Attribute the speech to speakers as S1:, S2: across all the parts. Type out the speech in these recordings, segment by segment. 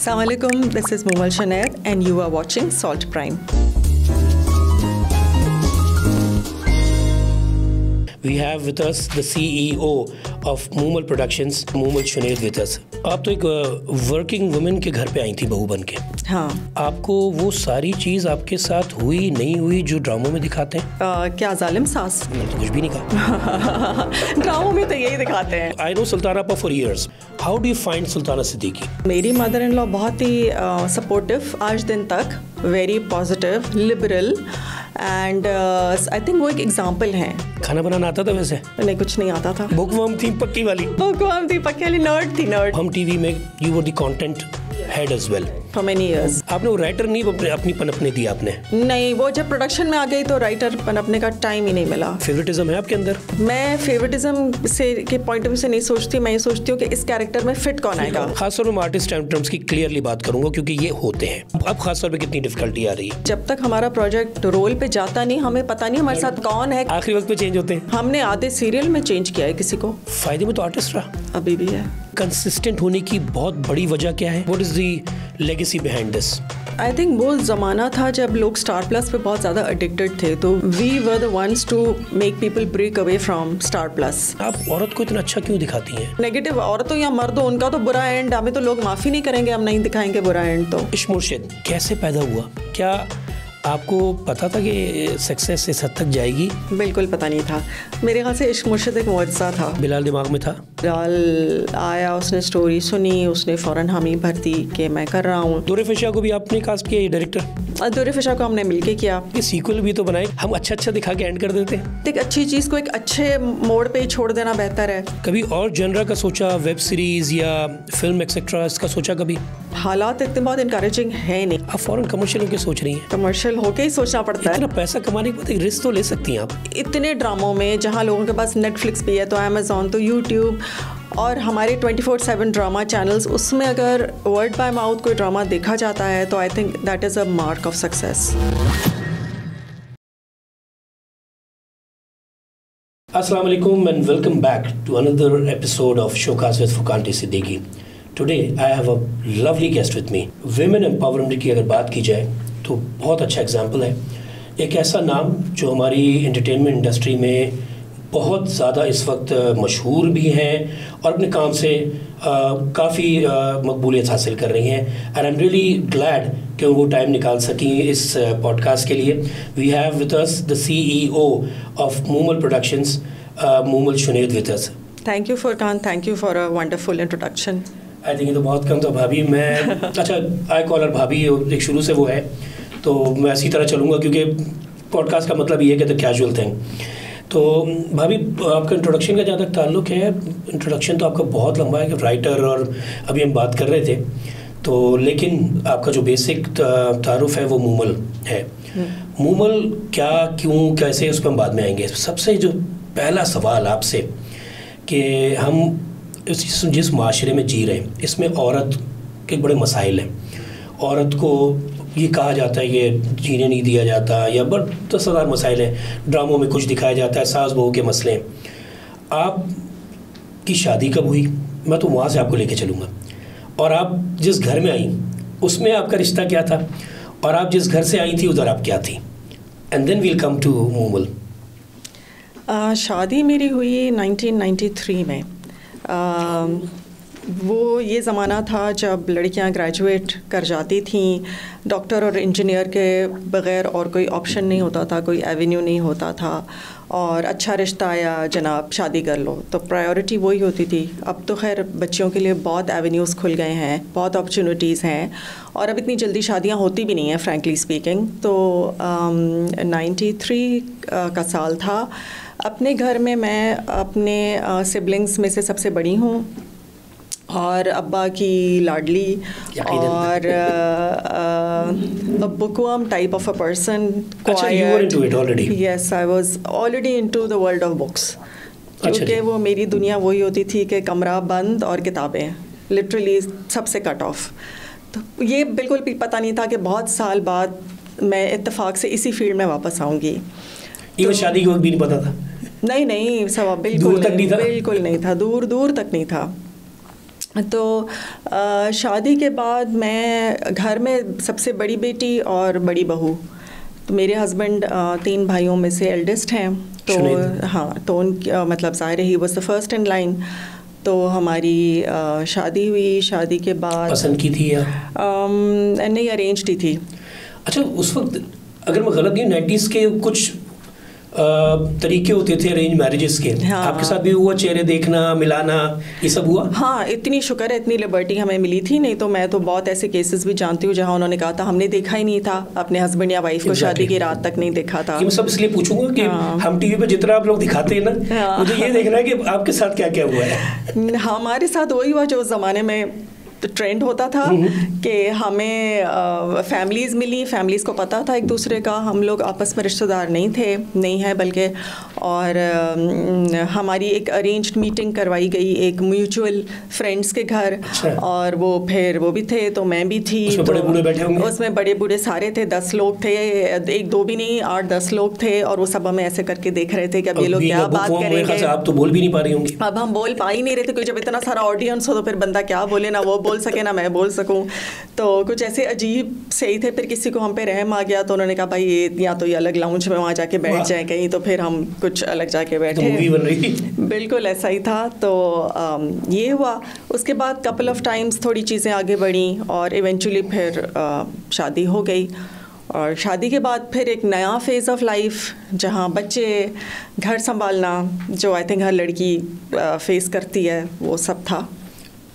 S1: Assalamualaikum, this is Moomal Shunaid and you are watching Salt Prime.
S2: We have with us the CEO of Moomal Productions, Moomal Shunaid with us. आप तो एक working women के घर पे आई थी बहू बन के।
S1: हाँ।
S2: आपको वो सारी चीज़ आपके साथ हुई नहीं हुई जो ड्रामों में दिखाते हैं?
S1: क्या जालिम सास?
S2: मैंने तो कुछ भी नहीं कहा।
S1: ड्रामों में तो यही दिखाते हैं।
S2: I know Sultana Appa for years. How do you find Sultana Siddiqui?
S1: मेरी मदर इन लॉ बहुत ही सपोर्टिव आज दिन तक, very positive, liberal and I think वो एक एग्जाम्पल हैं।
S2: खाना बनाना आता था वैसे?
S1: नहीं, कुछ नहीं आता था।
S2: बुकवर्म थी पक्की वाली?
S1: बुकवर्म थी पक्की वाली, नर्ड थी नर्ड।
S2: हम टीवी में you were the content head as well.
S1: For many years.
S2: आपने वो राइटर नहीं अपनी पनपने दी आपने?
S1: नहीं, वो जब प्रोडक्शन में आ गई तो राइटर पनपने का टाइम ही नहीं मिला।
S2: फेवरेटिज्म है आपके अंदर? मैं
S1: फेवरेटिज्म से के पॉइंट ऑफ व्यू से नहीं सोचती, मैं ये सोचती हूँ कि इस कैरेक्टर में फिट कौन आएगा।
S2: खासतौर पर आर्टिस्ट टर्म्स की क्लियरली बात करूंगा क्योंकि ये होते हैं। अब खासतौर पे कितनी डिफिकल्टी आ रही है?
S1: जब तक हमारा प्रोजेक्ट रोल पे जाता नहीं, हमें पता नहीं हमारे साथ कौन है।
S2: आखिरी वक्त पे चेंज होते हैं।
S1: हमने आधे सीरियल में चेंज किया है किसी को।
S2: फायदे में तो आर्टिस्ट रहा,
S1: अभी भी है।
S2: कंसिस्टेंट होने की बहुत बड़ी वजह क्या है? What is the legacy behind this?
S1: I think वो ज़माना था जब लोग स्टार प्लस पे बहुत ज़्यादा एडिक्टेड थे, तो we were the ones to make people break away from Star Plus.
S2: आप औरत को इतना अच्छा क्यों दिखाती हैं?
S1: नेगेटिव औरतों या मर्दों, उनका तो बुरा एंड, हमें तो लोग माफ़ी नहीं करेंगे, हम नहीं दिखाएंगे बुरा एंड। तो
S2: इश्क मुर्शिद कैसे पैदा हुआ? क्या आपको पता था कि सक्सेस इस हद तक जाएगी?
S1: बिल्कुल पता नहीं था। मेरे ख्याल से इश्क मुर्शिद एक मुआज़ा था।
S2: बिलाल दिमाग में था?
S1: बिलाल आया, उसने स्टोरी सुनी, उसने फ़ौरन हामी भर दी कि मैं कर रहा हूँ।
S2: दुर्र फिशा को भी आपने कास्ट किया, ये डायरेक्टर?
S1: दुर्र फिशा को हमने मिलके किया।
S2: ये सीक्वल भी तो बनाए, हम अच्छा दिखा के एंड कर देते हैं।
S1: एक अच्छी चीज़ को एक अच्छे मोड़ पे ही छोड़ देना बेहतर है।
S2: कभी और जनरा का सोचा, वेब सीरीज या फिल्म एक्सेट्रा, इसका सोचा कभी?
S1: हालात इतने बहुत इनकरेजिंग है नहीं।
S2: आप फॉरेन कमर्शियल होके सोच रही हैं?
S1: कमर्शियल होके ही सोचना पड़ता है।
S2: इतना पैसा कमाने के बाद एक रिस्क तो ले सकती हैं आप।
S1: इतने ड्रामों में जहाँ लोगों के पास नेटफ्लिक्स भी है, तो अमेज़ॉन, तो यूट्यूब और हमारे 24/7 ड्रामा चैनल्स, उसमें अगर वर्ड बाय माउथ कोई ड्रामा देखा जाता है तो I think that is a mark of success.
S2: Assalamu alaikum and welcome back to another episode of Showcase with Furqan T. Siddiqui. Today I have a lovely guest with me. Women empowerment की अगर बात की जाए तो बहुत अच्छा example है। एक ऐसा नाम जो हमारी एंटरटेनमेंट इंडस्ट्री में बहुत ज़्यादा इस वक्त मशहूर भी हैं और अपने काम से काफ़ी मकबूलियत हासिल कर रही हैं। And I am really glad कि वो टाइम निकाल सकी इस पॉडकास्ट के लिए। We have with us the CEO of Momal productions, Momal Shunaid with us.
S1: Thank you Furqan, thank you for a wonderful introduction.
S2: I think ये तो बहुत कम था भाभी। मैं अच्छा आई कॉल हर भाभी, एक शुरू से वो है, तो मैं इसी तरह चलूँगा क्योंकि पॉडकास्ट का मतलब ये है कि द कैजुअल थिंग। तो भाभी, आपका इंट्रोडक्शन का जहाँ तक ताल्लुक़ है, इंट्रोडक्शन तो आपका बहुत लंबा है कि राइटर, और अभी हम बात कर रहे थे तो, लेकिन आपका जो बेसिक तारुफ है वो मूमल है। मूमल क्या, क्यों, कैसे, उस पर हम बाद में आएंगे। सबसे जो पहला सवाल आपसे कि हम जिस माशरे में जी रहे हैं इसमें औरत के बड़े मसाइल हैं। औरत को ये कहा जाता है ये जीने नहीं दिया जाता, या बट 10,000 मसाइल हैं। ड्रामों में कुछ दिखाया जाता है, सास बहू के मसले। आप की शादी कब हुई? मैं तो वहाँ से आपको लेके चलूँगा। और आप जिस घर में आई उसमें आपका रिश्ता क्या था, और आप जिस घर से आई थी उधर आप क्या थी? And then we'll come to Moomal.
S1: शादी मेरी हुई 1993 में। वो ये ज़माना था जब लड़कियां ग्रेजुएट कर जाती थीं, डॉक्टर और इंजीनियर के बग़ैर और कोई ऑप्शन नहीं होता था, कोई एवेन्यू नहीं होता था, और अच्छा रिश्ता आया जनाब शादी कर लो, तो प्रायोरिटी वही होती थी। अब तो खैर बच्चियों के लिए बहुत एवेन्यूज़ खुल गए हैं, बहुत अपॉर्चुनिटीज़ हैं, और अब इतनी जल्दी शादियां होती भी नहीं हैं फ्रैंकली स्पीकिंग। तो 93 का साल था। अपने घर में मैं अपने सिबलिंग्स में से सबसे बड़ी हूँ और अब्बा की लाडली, और bookworm type of a person.
S2: अच्छा, you were into it already?
S1: Yes, I was already into the world of books. क्योंकि वो मेरी दुनिया वही होती थी कि कमरा बंद और किताबें, लिटरली सबसे कट ऑफ। तो ये बिल्कुल भी पता नहीं था कि बहुत साल बाद मैं इत्तेफाक से इसी फील्ड में वापस आऊँगी।
S2: ये शादी के वक्त भी नहीं पता था?
S1: नहीं, सब बिल्कुल नहीं था, दूर तक नहीं था। तो शादी के बाद मैं घर में सबसे बड़ी बेटी और बड़ी बहू, तो मेरे हस्बैंड 3 भाइयों में से एल्डेस्ट हैं, तो हाँ, तो मतलब ज़ाहिर he was the first in line. तो हमारी शादी हुई, शादी के बाद
S2: पसंद की थी या
S1: नहीं, अरेंज्ड ही थी।
S2: अच्छा, उस वक्त अगर मैं गलत नहीं, 90s के कुछ तरीके होते थे अरेंज मैरिजेस के। हाँ। आपके साथ भी हुआ, चेहरे देखना, मिलाना, ये सब हुआ?
S1: हाँ, इतनी शुक्र है, इतनी लिबर्टी हमें मिली थी, नहीं तो मैं तो बहुत ऐसे केसेस भी जानती हूँ जहाँ उन्होंने कहा था हमने देखा ही नहीं था अपने हस्बैंड या वाइफ को शादी की रात तक नहीं देखा था।
S2: मैं सब इसलिए पूछूंगा कि हम टीवी पे जितना आप लोग दिखाते हैं ना, मुझे ये देखना है कि आपके साथ क्या क्या हुआ है।
S1: हमारे साथ वही हुआ जो उस ज़माने में ट्रेंड होता था कि हमें फैमिलीज़ मिली, फैमिलीज़ को पता था एक दूसरे का, हम लोग आपस में रिश्तेदार नहीं है बल्कि, और हमारी एक अरेंज्ड मीटिंग करवाई गई एक म्यूचुअल फ्रेंड्स के घर। और वो भी थे, तो मैं भी थी।
S2: उसमें बड़े बूढ़े बैठे होंगे?
S1: उसमें बड़े बूढ़े सारे थे, 10 लोग थे, 1-2 भी नहीं, 8-10 लोग थे, और वो सब हमें ऐसे करके देख रहे थे कि अब ये लोग क्या बात करेंगे।
S2: आप तो बोल भी नहीं पा रही होंगी।
S1: अब हम बोल पा ही नहीं रहे थे, क्योंकि जब इतना सारा ऑडियंस हो तो फिर बंदा क्या बोले, ना वो बोल सके ना मैं बोल सकूं। तो कुछ ऐसे अजीब से ही थे। फिर किसी को हम पे रहम आ गया, तो उन्होंने कहा भाई ये या तो ये अलग लाउंज में वहाँ जाके बैठ जाए कहीं, तो फिर हम कुछ अलग जाके बैठे।
S2: मूवी बन रही।
S1: बिल्कुल ऐसा ही था। तो ये हुआ। उसके बाद कपल ऑफ टाइम्स थोड़ी चीज़ें आगे बढ़ी और इवेंचुअली फिर शादी हो गई। और शादी के बाद फिर एक नया फेज़ ऑफ लाइफ, जहाँ बच्चे, घर संभालना, जो आई थिंक हर लड़की फेस करती है, वो सब था।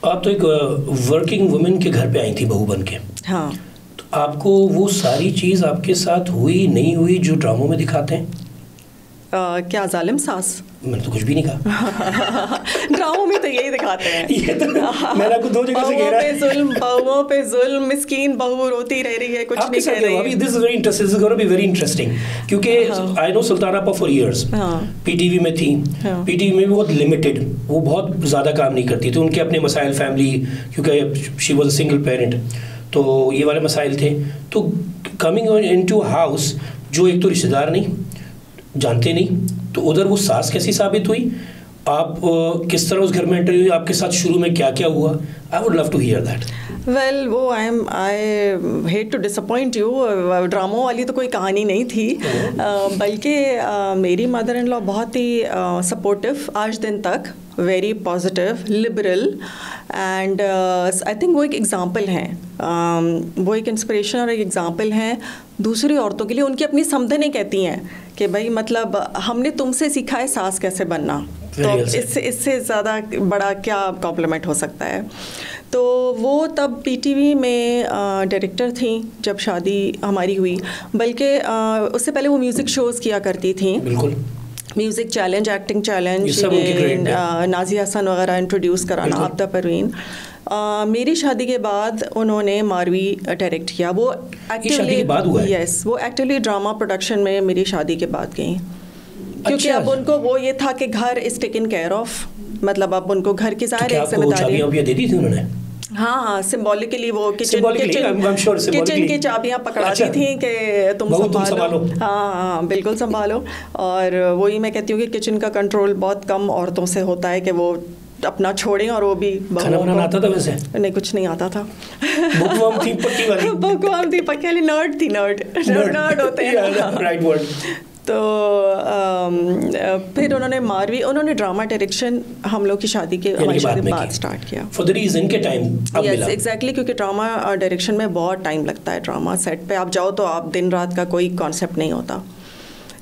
S2: आप तो एक वर्किंग वुमेन के घर पे आई थी बहू बन के।
S1: हाँ।
S2: तो आपको वो सारी चीज़ आपके साथ हुई नहीं हुई जो ड्रामों में दिखाते हैं?
S1: क्या जालिम सास?
S2: मैंने तो कुछ भी नहीं कहा।
S1: ड्रामों में तो यही दिखाते हैं।
S2: ये तो मैंने आपको 2 जगह से कह रहा है।
S1: बहुओं पे जुल्म, मिस्कीन बहू रोती रह रही है, कुछ नहीं कह रही।
S2: This is very interesting. This is going to be very interesting. क्योंकि I know सुल्ताना आपा for years. PTV में थी। PTV में भी बहुत लिमिटेड, वो बहुत ज़्यादा काम नहीं करती थी। उनके अपने मसाइल, फैमिली, क्योंकि she was a single parent, तो ये वाले मसाइल थे। तो coming into a house, जो एक तो रिश्तेदार नहीं, जानते नहीं, तो उधर वो सास कैसी साबित हुई, आप किस तरह उस घर में एंटर हुई, आपके साथ शुरू में क्या क्या हुआ? I would love to hear that.
S1: Well, वो I hate to disappoint you, ड्रामों वाली तो कोई कहानी नहीं थी, बल्कि मेरी मदर इन लॉ बहुत ही सपोर्टिव आज दिन तक, very positive, liberal, and I think वो एक एग्ज़ाम्पल हैं, वो एक इंस्पिरेशन और एक एग्ज़ाम्पल हैं दूसरी औरतों के लिए। उनकी अपनी समधनें कहती हैं कि भाई मतलब हमने तुमसे सीखा है सास कैसे बनना, तो इससे ज़्यादा बड़ा क्या कॉम्प्लीमेंट हो सकता है। तो वो तब PTV में डायरेक्टर थी जब शादी हमारी हुई, बल्कि उससे पहले वो म्यूज़िक शोज़ किया करती थी।
S2: बिल्कुल।
S1: Music challenge, acting challenge, Nazia Hassan वगैरह इंट्रोड्यूस कराना, आबिदा परवीन। मेरी शादी के बाद उन्होंने मारवी डायरेक्ट किया। वो
S2: एक्चुअली बाद हुआ है?
S1: यस, वो एक्चुअली ड्रामा प्रोडक्शन में मेरी शादी के बाद गई, क्योंकि अब उनको वो ये था कि घर इज टेकन केयर ऑफ, मतलब अब उनको घर की ज़ाहिर है जिम्मेदारी।
S2: तो दे दी थी उन्होंने?
S1: हाँ, सिंबॉलिकली वो किचन की चाबियाँ पकड़ाती थी कि तुम संभालो। हाँ, बिल्कुल संभालो। और वही मैं कहती हूँ कि किचन का कंट्रोल बहुत कम औरतों से होता है कि वो अपना छोड़ें, और वो भी
S2: खाना बनाना आता था वैसे?
S1: नहीं, कुछ नहीं आता था।
S2: बुकवर्म थी पक्की वाली?
S1: बुकवर्म थी पक्की वाली, नर्ड थी, नर्ड होते हैं, राइट वर्ड। तो फिर उन्होंने ड्रामा डायरेक्शन हम लोग की शादी के बाद स्टार्ट किया।
S2: फॉर द रीजन के टाइम अब मिला।
S1: यस, एग्जैक्टली, क्योंकि ड्रामा डायरेक्शन में बहुत टाइम लगता है। ड्रामा सेट पे आप जाओ तो आप दिन रात का कोई कॉन्सेप्ट नहीं होता।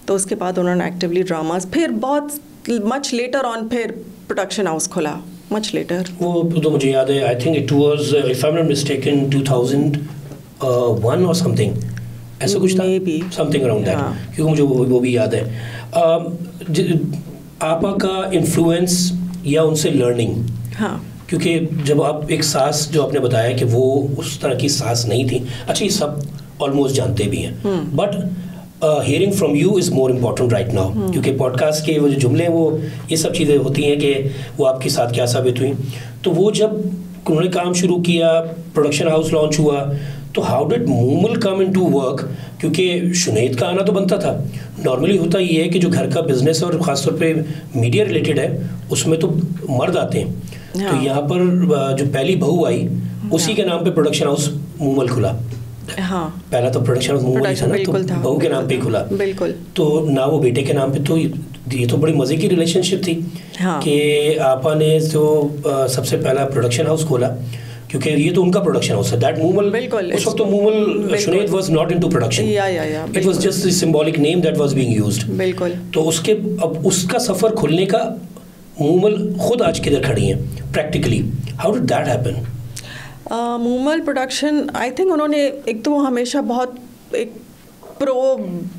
S1: तो उसके बाद उन्होंने एक्टिवली ड्रामास, फिर बहुत मच लेटर ऑन फिर प्रोडक्शन हाउस खोला, मच लेटर। वो
S2: तो मुझे याद है, I think it was, if I am not mistaken, 2001 और समथिंग ऐसा कुछ था, समथिंग अराउंड दैट, क्योंकि मुझे वो भी याद है। आपा का इन्फ्लुएंस या उनसे लर्निंग?
S1: हाँ,
S2: क्योंकि जब आप एक सास, जो आपने बताया कि वो उस तरह की सास नहीं थी, अच्छा ये सब ऑलमोस्ट जानते भी हैं, but hearing from you is more important right now, क्योंकि पॉडकास्ट के वो जो जुमले, वो ये सब चीज़ें होती हैं कि वो आपके साथ क्या साबित हुई। तो वो जब उन्होंने काम शुरू किया, प्रोडक्शन हाउस लॉन्च हुआ, तो how did Moomal come in to work? क्योंकि शुनेद का आना तो बनता था। नॉर्मली होता ये है कि जो घर का बिजनेस और ख़ासतौर पे मीडिया रिलेटेड है, उसमें तो मर्द आते हैं, तो यहाँ पर जो पहली बहू आई उसी के नाम पे प्रोडक्शन हाउस मूमल खुला।
S1: हाँ,
S2: पहला तो प्रोडक्शन हाउस मूमल ही था ना, तो बहू के नाम पे ही खुला।
S1: बिल्कुल।
S2: तो ना वो बेटे के नाम पे, तो ये तो बड़ी मजे की रिलेशनशिप थी।
S1: हाँ।
S2: कि आपा ने जो सबसे पहला प्रोडक्शन हाउस खोला, क्योंकि ये तो उनका प्रोडक्शन हाउस है, दैट मूमल।
S1: बिल्कुल।
S2: उस वक्त तो Momal Shunaid was not into production, it was just the symbolic name that was being used.
S1: बिल्कुल।
S2: तो उसके अब उसका सफर खुलने का, मूमल खुद आज किधर खड़ी हैं practically, how did that happen?
S1: Moomal production, I think उन्होंने एक तो हमेशा बहुत एक प्रो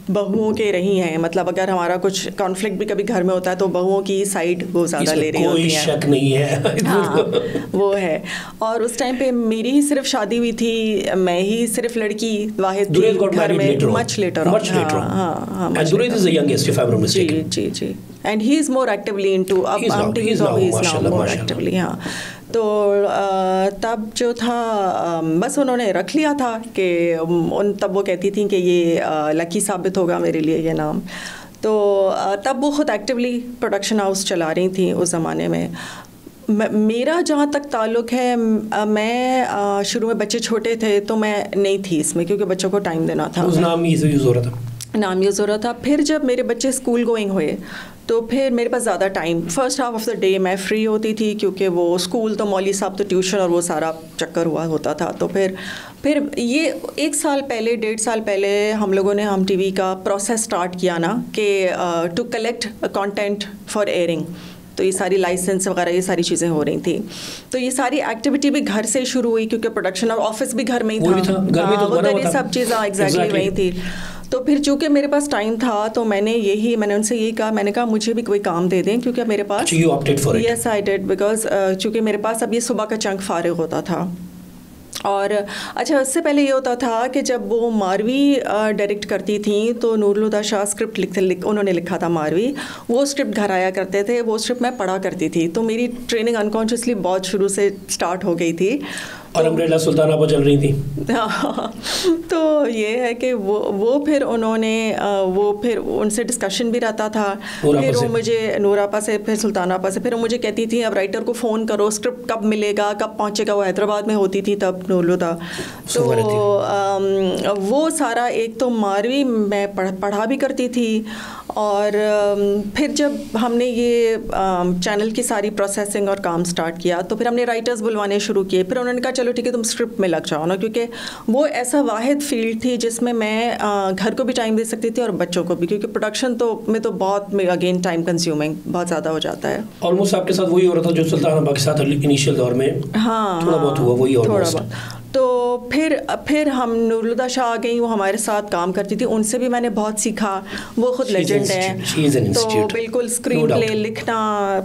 S1: बहुओं के रही हैं, मतलब अगर हमारा कुछ कॉन्फ्लिक्ट भी कभी घर में होता है तो बहुओं की साइड वो ज़्यादा ले रही होती हैं,
S2: कोई शक नहीं है।
S1: हाँ, वो है। और उस टाइम पे मेरी ही सिर्फ शादी हुई थी, मैं ही सिर्फ लड़की वाहिद थी घर में, मच लेटर। हाँ,
S2: Dureid is the youngest, if I'm not mistaken.
S1: जी। And he is more actively into, अब he's now more actively, हाँ। तो तब जो था बस उन्होंने रख लिया था कि तब वो कहती थी कि ये लकी साबित होगा मेरे लिए ये नाम। तो तब वो खुद एक्टिवली प्रोडक्शन हाउस चला रही थी उस ज़माने में। मेरा जहाँ तक ताल्लुक़ है, मैं शुरू में बच्चे छोटे थे तो मैं नहीं थी इसमें, क्योंकि बच्चों को टाइम देना था।
S2: उस नाम यूज़ हो रहा था,
S1: नाम यूज़ हो रहा था। फिर जब मेरे बच्चे स्कूल गोइंग हुए तो फिर मेरे पास ज़्यादा time, first half of the day मैं फ्री होती थी, क्योंकि वो स्कूल तो मौली साहब तो ट्यूशन और वो सारा चक्कर हुआ होता था। तो फिर ये 1 साल पहले 1.5 साल पहले हम लोगों ने हम टीवी का प्रोसेस स्टार्ट किया ना, कि to collect content for airing. तो ये सारी लाइसेंस वगैरह ये सारी चीज़ें हो रही थी। तो ये सारी एक्टिविटी भी घर से शुरू हुई, क्योंकि प्रोडक्शन और ऑफिस भी घर में ही था, ये सब चीज़ें एग्जैक्टली वही थी। तो फिर चूँकि मेरे पास टाइम था तो मैंने उनसे यही कहा, मैंने कहा मुझे भी कोई काम दे दें, क्योंकि मेरे पास यस आई डिड, बिकॉज चूँकि मेरे पास अब ये सुबह का चंक फारिग होता था। और अच्छा, उससे पहले ये होता था कि जब वो मारवी डायरेक्ट करती थी तो नूरुल शाह स्क्रिप्ट उन्होंने लिखा था मारवी, वो स्क्रिप्ट घर आया करते थे, वो स्क्रिप्ट मैं पढ़ा करती थी। तो मेरी ट्रेनिंग अनकॉन्शियसली बहुत शुरू से स्टार्ट हो गई थी।
S2: और अम्ब्रेला सुल्ताना पर चल रही थी।
S1: तो ये है कि वो फिर उन्होंने फिर उनसे डिस्कशन भी रहता था, फिर वो मुझे नूरापा से, फिर सुल्तानापा से, फिर वो मुझे कहती थी अब राइटर को फ़ोन करो, स्क्रिप्ट कब मिलेगा, कब पहुँचेगा। वो हैदराबाद में होती थी तब नूरुल्लाह। तो वो सारा, एक तो मारवी मैं पढ़ा भी करती थी, और फिर जब हमने ये चैनल की सारी प्रोसेसिंग और काम स्टार्ट किया तो फिर हमने राइटर्स बुलवाने शुरू किए। फिर उन्होंने कहा चलो ठीक है तुम स्क्रिप्ट में लग जाओ ना, क्योंकि वो ऐसा वाहिद फील्ड थी जिसमें मैं घर को भी टाइम दे सकती थी और बच्चों को भी, क्योंकि प्रोडक्शन में तो बहुत अगेन टाइम कंज्यूमिंग बहुत ज़्यादा हो जाता है।
S2: ऑलमोस्ट आपके साथ वही हो रहा था जो सुल्ताना के साथ इनिशियल दौर में।
S1: हाँ,
S2: थोड़ा बहुत हुआ वही ऑलमोस्ट।
S1: तो फिर हम नूरुल्लाह शाह आ गई, वो हमारे साथ काम करती थी, उनसे भी मैंने बहुत सीखा। वो खुद लेजेंड है, तो बिल्कुल स्क्रीन प्ले लिखना,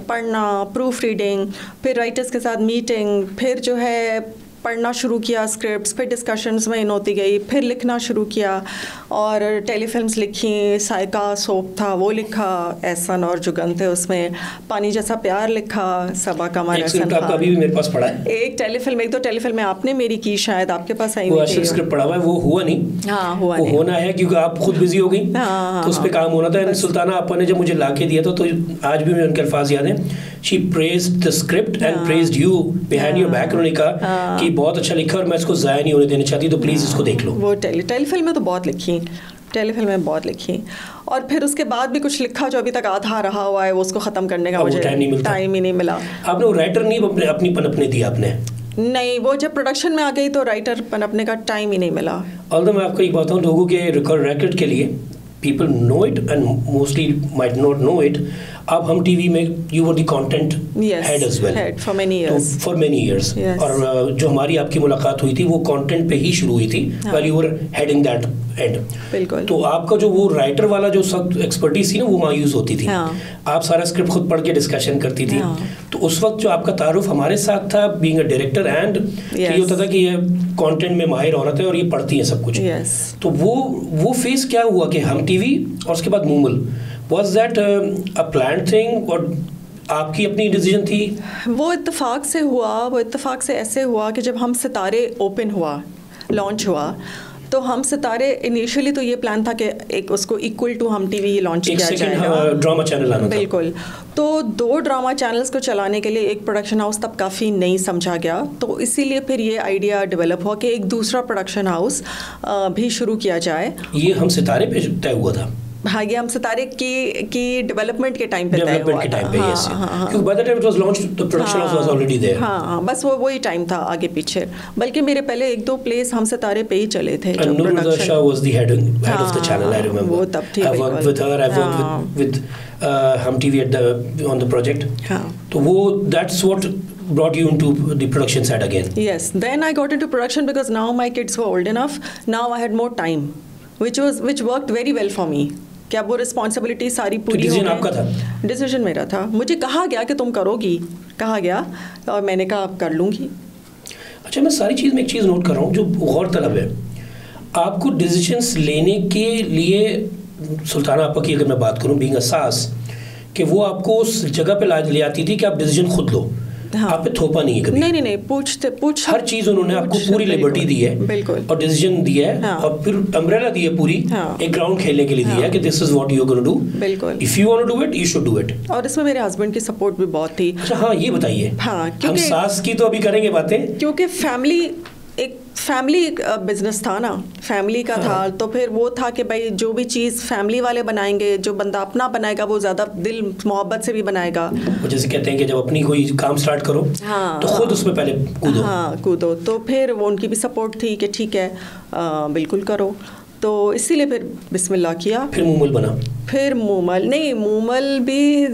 S1: पढ़ना, प्रूफ रीडिंग, फिर राइटर्स के साथ मीटिंग, फिर जो है पढ़ना शुरू किया स्क्रिप्ट्स, फिर डिस्कशंस में इन होती गई, फिर लिखना शुरू किया और टेलीफिल्म्स लिखी। साइका सोप था वो लिखा, एहसन और जुगन थे उसमें, पानी जैसा प्यार लिखा, सबा कमर एहसन खान।
S2: अभी भी मेरे पास पड़ा है
S1: एक दो टेलीफिल्म आपने मेरी की, शायद आपके पास आई हुई थी।
S2: स्क्रिप्ट पढ़ा हुआ है, वो हुआ नहीं।
S1: हाँ, हुआ
S2: नहीं, होना है क्योंकि आप खुद बिजी हो गई। तो उस पर काम होना था। सुल्ताना आपा ने जब मुझे ला के दिया था तो आज भी मुझे उनके अल्फाज याद हैं, she praised the script and praised you behind your back. उन्होंने कहा कि बहुत अच्छा लिखा और मैं इसको ज़ाया नहीं होने देना चाहती, तो प्लीज़ इसको देख लो। वो
S1: टेलीफिल्म में तो बहुत लिखी, और फिर उसके बाद भी कुछ लिखा जो अभी तक आधा रहा हुआ है, वो उसको ख़त्म करने का मुझे टाइम ही नहीं मिला।
S2: आपने वो राइटर नहीं अपनी पनपने दिया आपने?
S1: नहीं, वो जब प्रोडक्शन में आ गई तो राइटर पनपने का टाइम ही नहीं मिला।
S2: ऑल्दो मैं आपको एक बात बताऊँ, लोगों के रिकॉर्ड के लिए people know it and mostly might not know it. अब हम टीवी में you were the content head as well.
S1: Head for many years.
S2: For many years.
S1: Yes.
S2: और जो हमारी आपकी मुलाकात हुई थी वो कंटेंट पे ही शुरू हुई थी, while you were heading that end.
S1: बिल्कुल।
S2: तो आपका जो वो राइटर वाला जो सब एक्सपर्टीज थी ना वो वहाँ यूज होती थी। आप सारा स्क्रिप्ट खुद पढ़ के डिस्कशन करती थी। तो उस वक्त जो आपका तारुफ हमारे साथ था बीइंग अ डायरेक्टर एंड ये होता था कि ये कंटेंट में माहिर औरत है और ये पढ़ती है सब कुछ। तो वो फेस क्या हुआ कि हम टीवी और उसके बाद Moomal, was that a planned thing और आपकी अपनी डिसीजन थी?
S1: वो इत्तेफाक से हुआ, वो इत्तेफाक से ऐसे हुआ कि जब हम सितारे ओपन हुआ, लॉन्च हुआ, तो हम सितारे इनिशियली तो ये प्लान था कि एक उसको इक्वल टू हम टीवी लॉन्च किया जाएगा,
S2: ड्रामा चैनल आना
S1: बिल्कुल। तो 2 ड्रामा चैनल्स को चलाने के लिए एक प्रोडक्शन हाउस तब काफ़ी नहीं समझा गया, तो इसीलिए फिर ये आइडिया डेवलप हुआ कि एक दूसरा प्रोडक्शन हाउस भी शुरू किया जाए।
S2: ये हम सितारे पे तय हुआ था?
S1: हाँ, ये हम सितारे की डेवलपमेंट के टाइम पे तय हुआ था।
S2: क्योंकि by the time it was launched the production house was already there.
S1: हाँ, बस वही टाइम था, आगे पीछे। बल्कि मेरे पहले 1-2 प्लेस हम सितारे पे ही चले थे।
S2: Nurullah Shah was the head of the channel, I remember.
S1: वो तब थी।
S2: I worked with her, I worked with Hum TV on the project.
S1: हाँ।
S2: तो वो that's what brought you into the production side again.
S1: Yes, then I got into production because now my kids were old enough. Now I had more time, which worked very well for me. क्या वो responsibility सारी पूरी हो गई।
S2: आपका था?
S1: Decision मेरा था, मुझे कहा गया कि तुम करोगी, कहा गया और मैंने कहा अब कर लूँगी।
S2: अच्छा, मैं सारी चीज़ में एक चीज़ नोट कर रहा हूँ जो गौरतलब है, आपको डिसीजंस लेने के लिए सुल्ताना आपा की अगर मैं बात करूँ बीइंग अ सास, कि वो आपको उस जगह पे ले आती थी कि आप डिसीजन खुद लो। हाँ। आप पे थोपा नहीं है कभी?
S1: नहीं, पूछ
S2: हर चीज उन्होंने आपको पूरी लिबर्टी दी है,
S1: बिल्कुल,
S2: और डिसीजन दिया है। हाँ। और फिर अम्ब्रेला दी है पूरी। हाँ। एक ग्राउंड खेलने के लिए दिया है कि this is what you are gonna do, बिल्कुल, if you want to do it you should do it.
S1: और इसमें मेरे हस्बैंड की सपोर्ट भी बहुत थी।
S2: अच्छा, हाँ, ये बताइए।
S1: हाँ,
S2: हम सास की तो अभी करेंगे बातें,
S1: क्योंकि फैमिली बिजनेस था ना, फैमिली का। हाँ। था, तो फिर वो था कि भाई जो भी चीज़ फैमिली वाले बनाएंगे, जो बंदा अपना बनाएगा वो ज़्यादा दिल मोहब्बत से भी बनाएगा।
S2: वो जैसे कहते हैं कि जब अपनी कोई काम स्टार्ट करो, हाँ, तो खुद उसमें पहले कूदो।
S1: हाँ, कूदो। तो फिर वो उनकी भी सपोर्ट थी कि ठीक है, बिल्कुल करो। तो इसीलिए फिर बिस्मिल्लाह किया।
S2: फिर मूमल बना? फिर
S1: मूमल भी,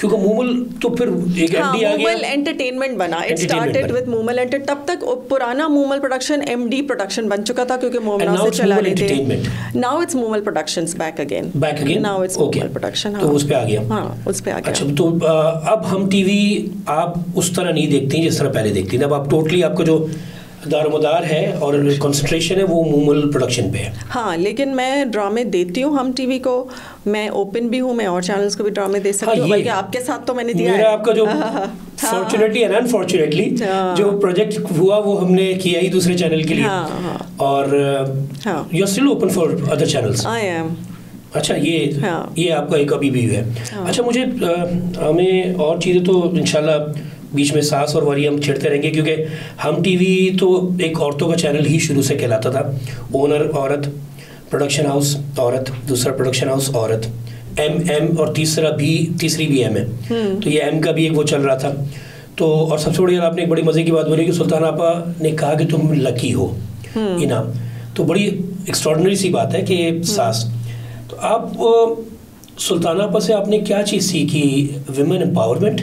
S2: क्योंकि मूमल तो फिर एक एमडी आ गया,
S1: मूमल एंटरटेनमेंट बना। It started with Moomal enter. तब तक पुराना मूमल प्रोडक्शन एमडी प्रोडक्शन बन चुका था क्योंकि मोमना से चला रहे थे। Now it's Moomal productions back again. Now it's Moomal production.
S2: तो उस पे आ गया।
S1: हाँ, उस पे आ गया।
S2: अच्छा, तो अब हम टीवी आप उस तरह नहीं देखती जिस तरह पहले देखती थी। अब आप टोटली आपका जो दारोमदार है और कंसंट्रेशन है वो मूमल प्रोडक्शन पे है।
S1: हाँ, लेकिन मैं ड्रामे देती हूँ हम टीवी को, मैं ओपन भी हूँ, मैं और चैनल्स को भी ड्रामे दे सकती हूँ। बल्कि आपके साथ तो मैंने दिया
S2: मेरा है। आपका जो फॉर्चुनेटली एंड अनफॉर्चुनेटली जो प्रोजेक्ट हुआ वो हमने किया ही दूसरे चैनल के लिए। और you are still open for other channels?
S1: I am.
S2: अच्छा, ये आपका एक अभी भी है। अच्छा, मुझे हमें और चीज़ें तो इंशाल्लाह बीच में सास और वारी हम छिड़ते रहेंगे, क्योंकि हम टीवी तो एक औरतों का चैनल ही शुरू से कहलाता था। ओनर औरत, प्रोडक्शन हाउस औरत, दूसरा प्रोडक्शन हाउस औरत, एम और तीसरी भी एम है। तो ये एम का भी एक वो चल रहा था। तो और सबसे बड़ी आपने एक बड़ी मज़े की बात बोली कि सुल्ताना आपा ने कहा कि तुम लकी हो इनाम। तो बड़ी एक्स्ट्रॉर्डिनरी सी बात है कि सास। तो आप सुल्ताना आपा से आपने क्या चीज़ सीखी? Women empowerment.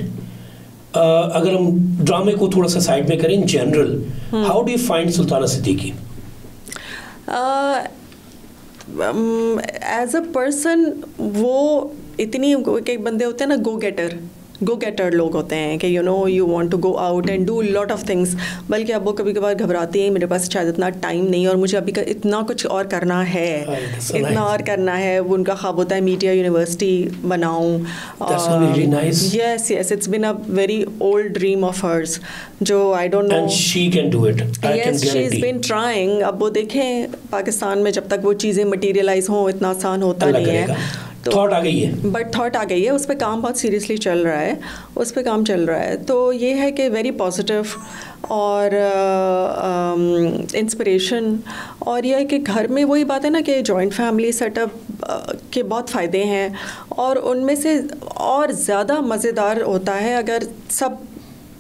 S2: अगर हम ड्रामे को थोड़ा सा साइड में करें, in general how do you find Sultana Siddiqui?
S1: As a person वो इतनी, एक बंदे होते हैं ना गो गेटर लोग होते हैं कि you want to go out and do lot of things. बल्कि अब वो कभी कभार घबराती हैं, मेरे पास शायद इतना टाइम नहीं और मुझे अभी इतना कुछ और करना है, इतना और करना है। वो उनका ख्वाब होता है मीडिया यूनिवर्सिटी बनाऊं। Yes, it's been a very old dream of hers जो I don't know,
S2: and she can do it.
S1: Yes, she is been trying. अब वो देखें पाकिस्तान में जब तक वो चीज़ें मटीरियलाइज हों इतना आसान होता नहीं है।
S2: थॉट आ गई है,
S1: बट थॉट आ गई है, उस पर काम बहुत सीरियसली चल रहा है, उस पर काम चल रहा है। तो ये है कि वेरी पॉजिटिव और इंस्पिरेशन। और यह है कि घर में वही बात है ना कि जॉइंट फैमिली सेटअप के बहुत फ़ायदे हैं, और उनमें से और ज़्यादा मज़ेदार होता है अगर सब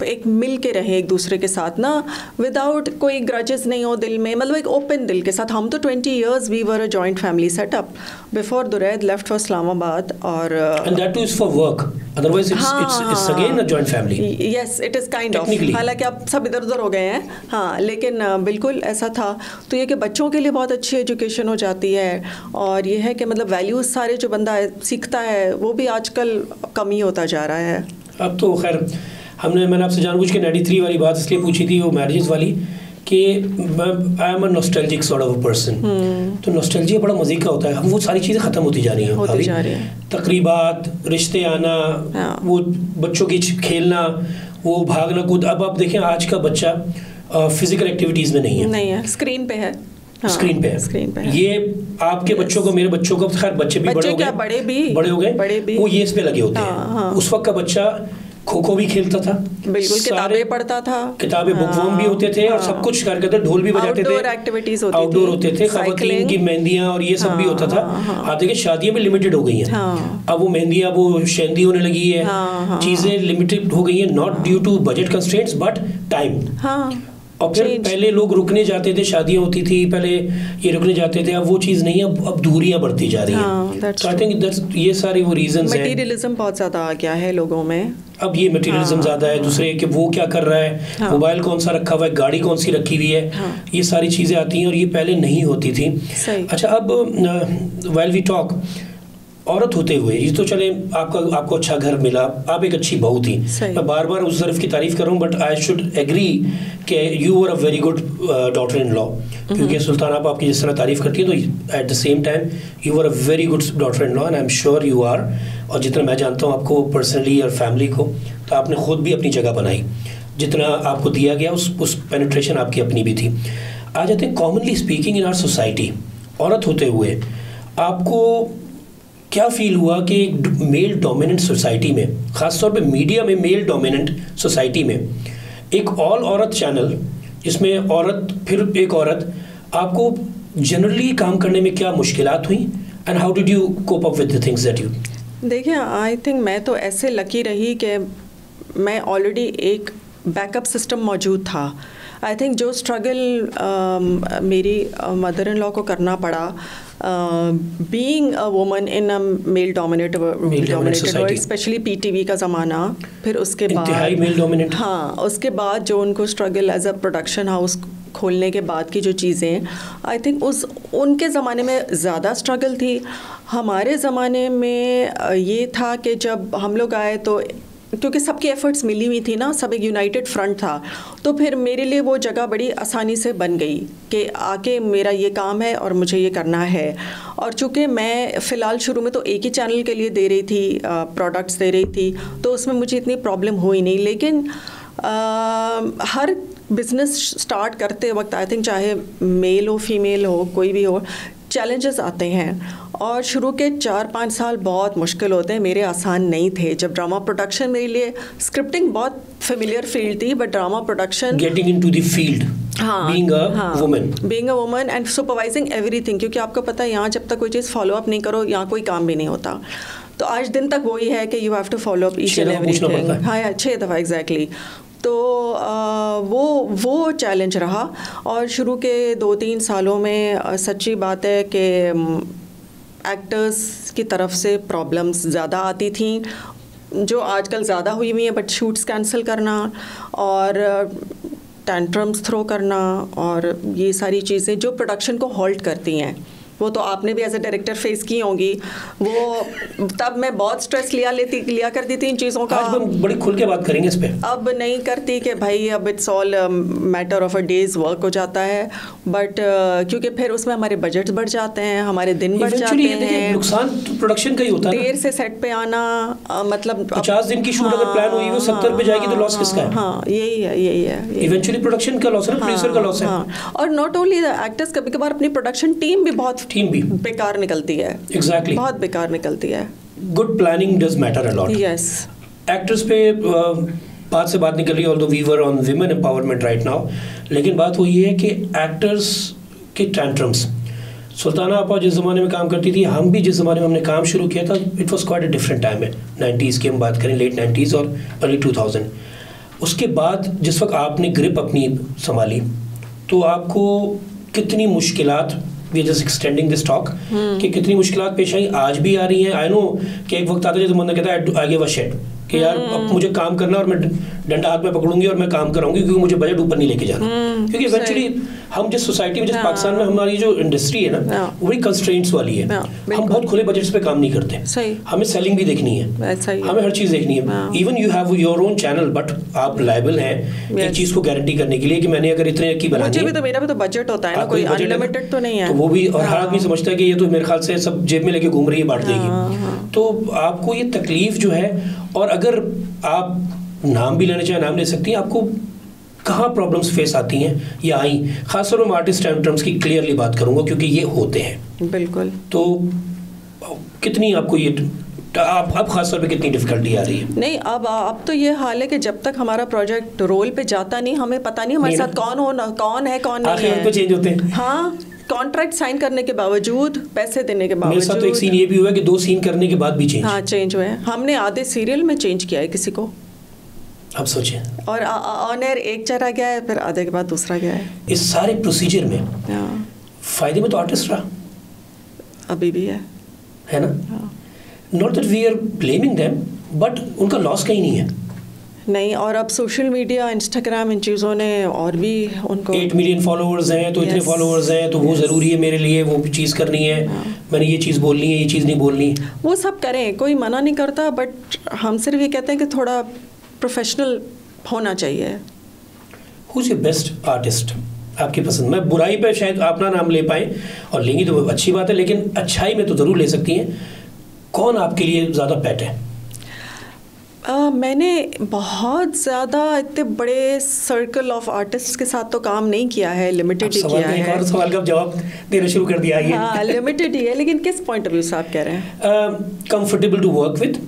S1: एक मिल के रहे एक दूसरे के साथ ना, विदाउट कोई ग्रजेस नहीं हो दिल में, मतलब एक ओपन दिल के साथ। हम तो 20 years we were a joint family setup before Duraid left for Islamabad. और
S2: and that too is for work, otherwise it's again a joint family.
S1: Yes, it is kind of, हालांकि अब सब इधर उधर हो गए हैं। हाँ, लेकिन बिल्कुल ऐसा था। तो ये कि बच्चों के लिए बहुत अच्छी एजुकेशन हो जाती है, और ये है कि मतलब वैल्यूज़ सारे जो बंदा सीखता है वो भी आजकल कम ही होता जा रहा है।
S2: अब तो खैर मैंने आपसे जानबूझ के 93 वाली बात इसलिए पूछी थी, वो मैरिजेस वाली, कि I am a nostalgic sort of a person. तो नॉस्टैल्जिया बड़ा मज़े का होता है। हम वो सारी चीज़ें ख़त्म होती जा रही हैं, तकरीबात, रिश्ते आना, वो बच्चों की खेलना, वो भागना कूद। अब आप देखें आज का बच्चा फिजिकल एक्टिविटीज़ में नहीं है,
S1: स्क्रीन पे है।
S2: स्क्रीन पे है। ये आपके बच्चों को, मेरे बच्चों को, खैर बच्चे भी बड़े हो गए, बड़े हो गए, वो ये इस पे लगे होते हैं। उस वक्त का बच्चा खो खो भी खेलता था,
S1: बिल्कुल, किताबें पढ़ता था,
S2: किताबें बुकवर्म भी होते थे और सब कुछ करते थे, ढोल भी बजाते थे,
S1: एक्टिविटीज होती थी,
S2: आउटडोर होते थे, खवातीन की मेहंदियां और ये सब भी होता था। आप देखिए शादियां भी लिमिटेड हो गई हैं, अब वो मेहंदियां वो शेंदी होने लगी है, चीजें लिमिटेड हो गई है, not due to budget constraints but time. और फिर पहले लोग रुकने जाते थे, शादियां होती थी पहले, ये रुकने जाते थे, अब वो चीज़ नहीं है, अब दूरियां बढ़ती जा रही हैं। तो आई थिंक ये सारी वो रीजंस हैं।
S1: मटेरियलिज्म बहुत ज़्यादा आ गया है लोगों में, अब
S2: ये मटेरियलिज्म ज़्यादा है, दूसरे कि वो क्या कर रहा है, मोबाइल कौन सा रखा हुआ है, गाड़ी कौन सी रखी हुई है, ये सारी चीज़ें आती हैं और ये पहले नहीं होती थी। अच्छा, अब व्हाइल वी टॉक, औरत होते हुए ये तो चले, आपको अच्छा घर मिला, आप एक अच्छी बहू थी, मैं बार बार उस ज़र्फ़ की तारीफ़ कर रहा हूँ, बट आई शुड एग्री कि you were a very good daughter in law, क्योंकि सुल्तान आपकी जिस तरह तारीफ़ करती है, तो at the same time you were a very good daughter in law and I am sure you are. और जितना मैं जानता हूँ आपको पर्सनली और फैमिली को, तो आपने ख़ुद भी अपनी जगह बनाई, जितना आपको दिया गया उस पेनिट्रेशन आपकी अपनी भी थी। आज I think commonly speaking in our society, औरत होते हुए आपको क्या फील हुआ कि एक मेल डोमिनेंट सोसाइटी में, ख़ासतौर पे मीडिया में मेल डोमिनेंट सोसाइटी में, एक ऑल औरत चैनल जिसमें औरत फिर एक औरत, आपको जनरली काम करने में क्या मुश्किलात हुई and how did you cope up with the things that you?
S1: देखिए, आई थिंक मैं तो ऐसे लकी रही कि मैं ऑलरेडी एक बैकअप सिस्टम मौजूद था। आई थिंक जो स्ट्रगल मेरी मदर इन लॉ को करना पड़ा, being a woman in a male dominated world, specially PTV का ज़माना, फिर उसके बाद
S2: मेल डोमिनेट,
S1: हाँ, उसके बाद जो उनको struggle as a production house खोलने के बाद की जो चीज़ें, आई थिंक उनके ज़माने में ज़्यादा स्ट्रगल थी। हमारे ज़माने में ये था कि जब हम लोग आए तो क्योंकि सबकी एफर्ट्स मिली हुई थी ना, सब एक यूनाइटेड फ्रंट था, तो फिर मेरे लिए वो जगह बड़ी आसानी से बन गई कि आके मेरा ये काम है और मुझे ये करना है। और चूँकि मैं फ़िलहाल शुरू में तो एक ही चैनल के लिए दे रही थी, प्रोडक्ट्स दे रही थी, तो उसमें मुझे इतनी प्रॉब्लम हुई नहीं। लेकिन हर बिज़नेस स्टार्ट करते वक्त आई थिंक चाहे मेल हो फीमेल हो कोई भी हो, चैलेंजेस आते हैं और शुरू के 4-5 साल बहुत मुश्किल होते हैं, मेरे आसान नहीं थे। जब ड्रामा प्रोडक्शन, मेरे लिए स्क्रिप्टिंग बहुत फेमिलियर फील्ड थी, but drama production,
S2: getting into the field, being a woman and supervising everything, क्योंकि आपको पता है यहाँ जब तक कोई चीज़ फॉलो अप नहीं करो, यहाँ कोई काम भी नहीं होता। तो आज दिन तक वही है कि you have to follow up each and everything. हाँ, 6 दफ़ा एग्जैक्टली। तो वो चैलेंज रहा और शुरू के 2-3 सालों में सच्ची बात है कि एक्टर्स की तरफ से प्रॉब्लम्स ज़्यादा आती थी, जो आजकल ज़्यादा हुई हुई हैं, बट शूट्स कैंसिल करना और टेंट्रम्स थ्रो करना और ये सारी चीज़ें जो प्रोडक्शन को हॉल्ट करती हैं, वो तो आपने भी एज ए डायरेक्टर फेस की होंगी। वो तब मैं बहुत स्ट्रेस लिया करती थी इन चीज़ों का। आज हम बड़ी खुल के बात करेंगे इस पे।
S1: अब नहीं करती कि भाई अब it's all matter of a days work हो जाता है, बट क्योंकि फिर उसमें हमारे बजट्स बढ़ जाते हैं, हमारे दिन बढ़ जाते हैं।
S2: नुकसान तो प्रोडक्शन का ही होता है।
S1: देर से सेट पे आना, मतलब
S2: 50 दिन की शूट अगर प्लान हुई वो 70 पे जाएगी तो लॉस किसका है?
S1: हाँ, यही है।
S2: इवेंचुअली प्रोडक्शन का लॉस है, प्रोड्यूसर का लॉस है।
S1: और नॉट ओनली द एक्टर्स, कभी कभार अपनी प्रोडक्शन टीम भी बेकार निकलती है।
S2: Exactly.
S1: बहुत बेकार निकलती है।
S2: Good planning does matter a lot.
S1: Yes.
S2: Actors पे बात से बात निकल रही है, although we were on women empowerment right now, लेकिन बात वो ये है कि एक्टर्स के टेंट्रम्स, सुल्ताना आपा जिस ज़माने में काम करती थी, हम भी जिस ज़माने में हमने काम शुरू किया था, it was quite a different time है। 90s की हम बात करें, लेट 90s और अर्ली 2000। उसके बाद जिस वक्त आपने ग्रिप अपनी संभाली, तो आपको कितनी मुश्किलात, we are just extending this talk, कि कितनी मुश्किलात पेश आई, आज भी आ रही हैं। आई नो कि एक वक्त आता है जब बंदा कहता है आई गिव अ शिट कि यार अब मुझे काम करना और मैं डंडा हाथ में पकड़ूंगी और मैं काम कराऊंगी क्योंकि मुझे बजट ऊपर नहीं लेके जाना। क्योंकि इवेंचुअली हम जिस सोसाइटी में, जिस पाकिस्तान में हमारी जो इंडस्ट्री है ना, वो बड़ी कंस्ट्रेंट्स वाली है। हम बहुत खुले बजट्स पे काम नहीं करते। हमें सेलिंग भी देखनी है, हमें हर चीज़ देखनी है। Even you have your own channel, but आप लायबल हैं एक चीज़ को गारंटी करने के लिए कि मैंने अगर इतने की बनानी है,
S1: मेरा भी तो बजट होता है ना, कोई अनलिमिटेड तो नहीं है।
S2: तो वो भी, और हर आदमी समझता है कि ये तो मेरे ख्याल से सब जेब में लेके घूम रही है, बांट देगी। तो आपको ये तकलीफ जो है, और अगर आप नाम भी लेना चाहें नाम ले सकती हैं, आपको कहाँ प्रॉब्लम्स फेस आती हैं या आई, खासतौर पर आर्टिस्ट टर्म्स की क्लियरली बात करूँगा क्योंकि ये होते हैं।
S1: बिल्कुल।
S2: तो कितनी आपको ये अब खासतौर पे कितनी डिफिकल्टी आ रही है?
S1: नहीं, अब तो ये हाल है कि जब तक हमारा प्रोजेक्ट रोल पे जाता नहीं, हमें पता नहीं हमारे साथ कौन है कौन नहीं है।
S2: चेंज होते हैं।
S1: हाँ, कॉन्ट्रैक्ट साइन करने के बावजूद, पैसे देने के बावजूद।
S2: मेरे साथ तो एक सीन ये भी हुआ कि 2 सीन करने के बाद भी चेंज।
S1: हाँ, चेंज हुए हैं। हमने आधे सीरियल में चेंज किया है किसी को।
S2: अब सोचिए।
S1: और ऑन एयर एक चला गया है, फिर आधे के बाद दूसरा गया है।
S2: इस सारे प्रोसीजर में फायदे में तो आर्टिस्ट रहा,
S1: अभी भी है
S2: ना? Not that we are blaming them, but उनका लॉस कहीं नहीं है।
S1: नहीं, और अब सोशल मीडिया, इंस्टाग्राम, इन चीज़ों ने और भी उनको
S2: 8 मिलियन फॉलोअर्स हैं, तो इतने फॉलोअर्स हैं तो वो ज़रूरी है मेरे लिए वो चीज़ करनी है, मैंने ये चीज़ बोलनी है, ये चीज़ नहीं बोलनी।
S1: वो सब करें, कोई मना नहीं करता, बट हम सिर्फ ये कहते हैं कि थोड़ा प्रोफेशनल होना चाहिए।
S2: Who's your best artist? आपकी पसंद? मैं बुराई पे शायद अपना नाम ले पाएँ, और लेंगी तो अच्छी बात है, लेकिन अच्छाई में तो ज़रूर ले सकती हैं। कौन आपके लिए ज़्यादा पेट है?
S1: मैंने बहुत ज़्यादा इतने बड़े सर्कल ऑफ आर्टिस्ट के साथ तो काम नहीं किया है, लिमिटेड ही किया है।
S2: और सवाल का जवाब देना शुरू कर दिया है।
S1: हाँ, लिमिटेड ही है, लेकिन किस पॉइंट ऑफ व्यू से आप कह रहे हैं?
S2: कंफर्टेबल टू वर्क विद,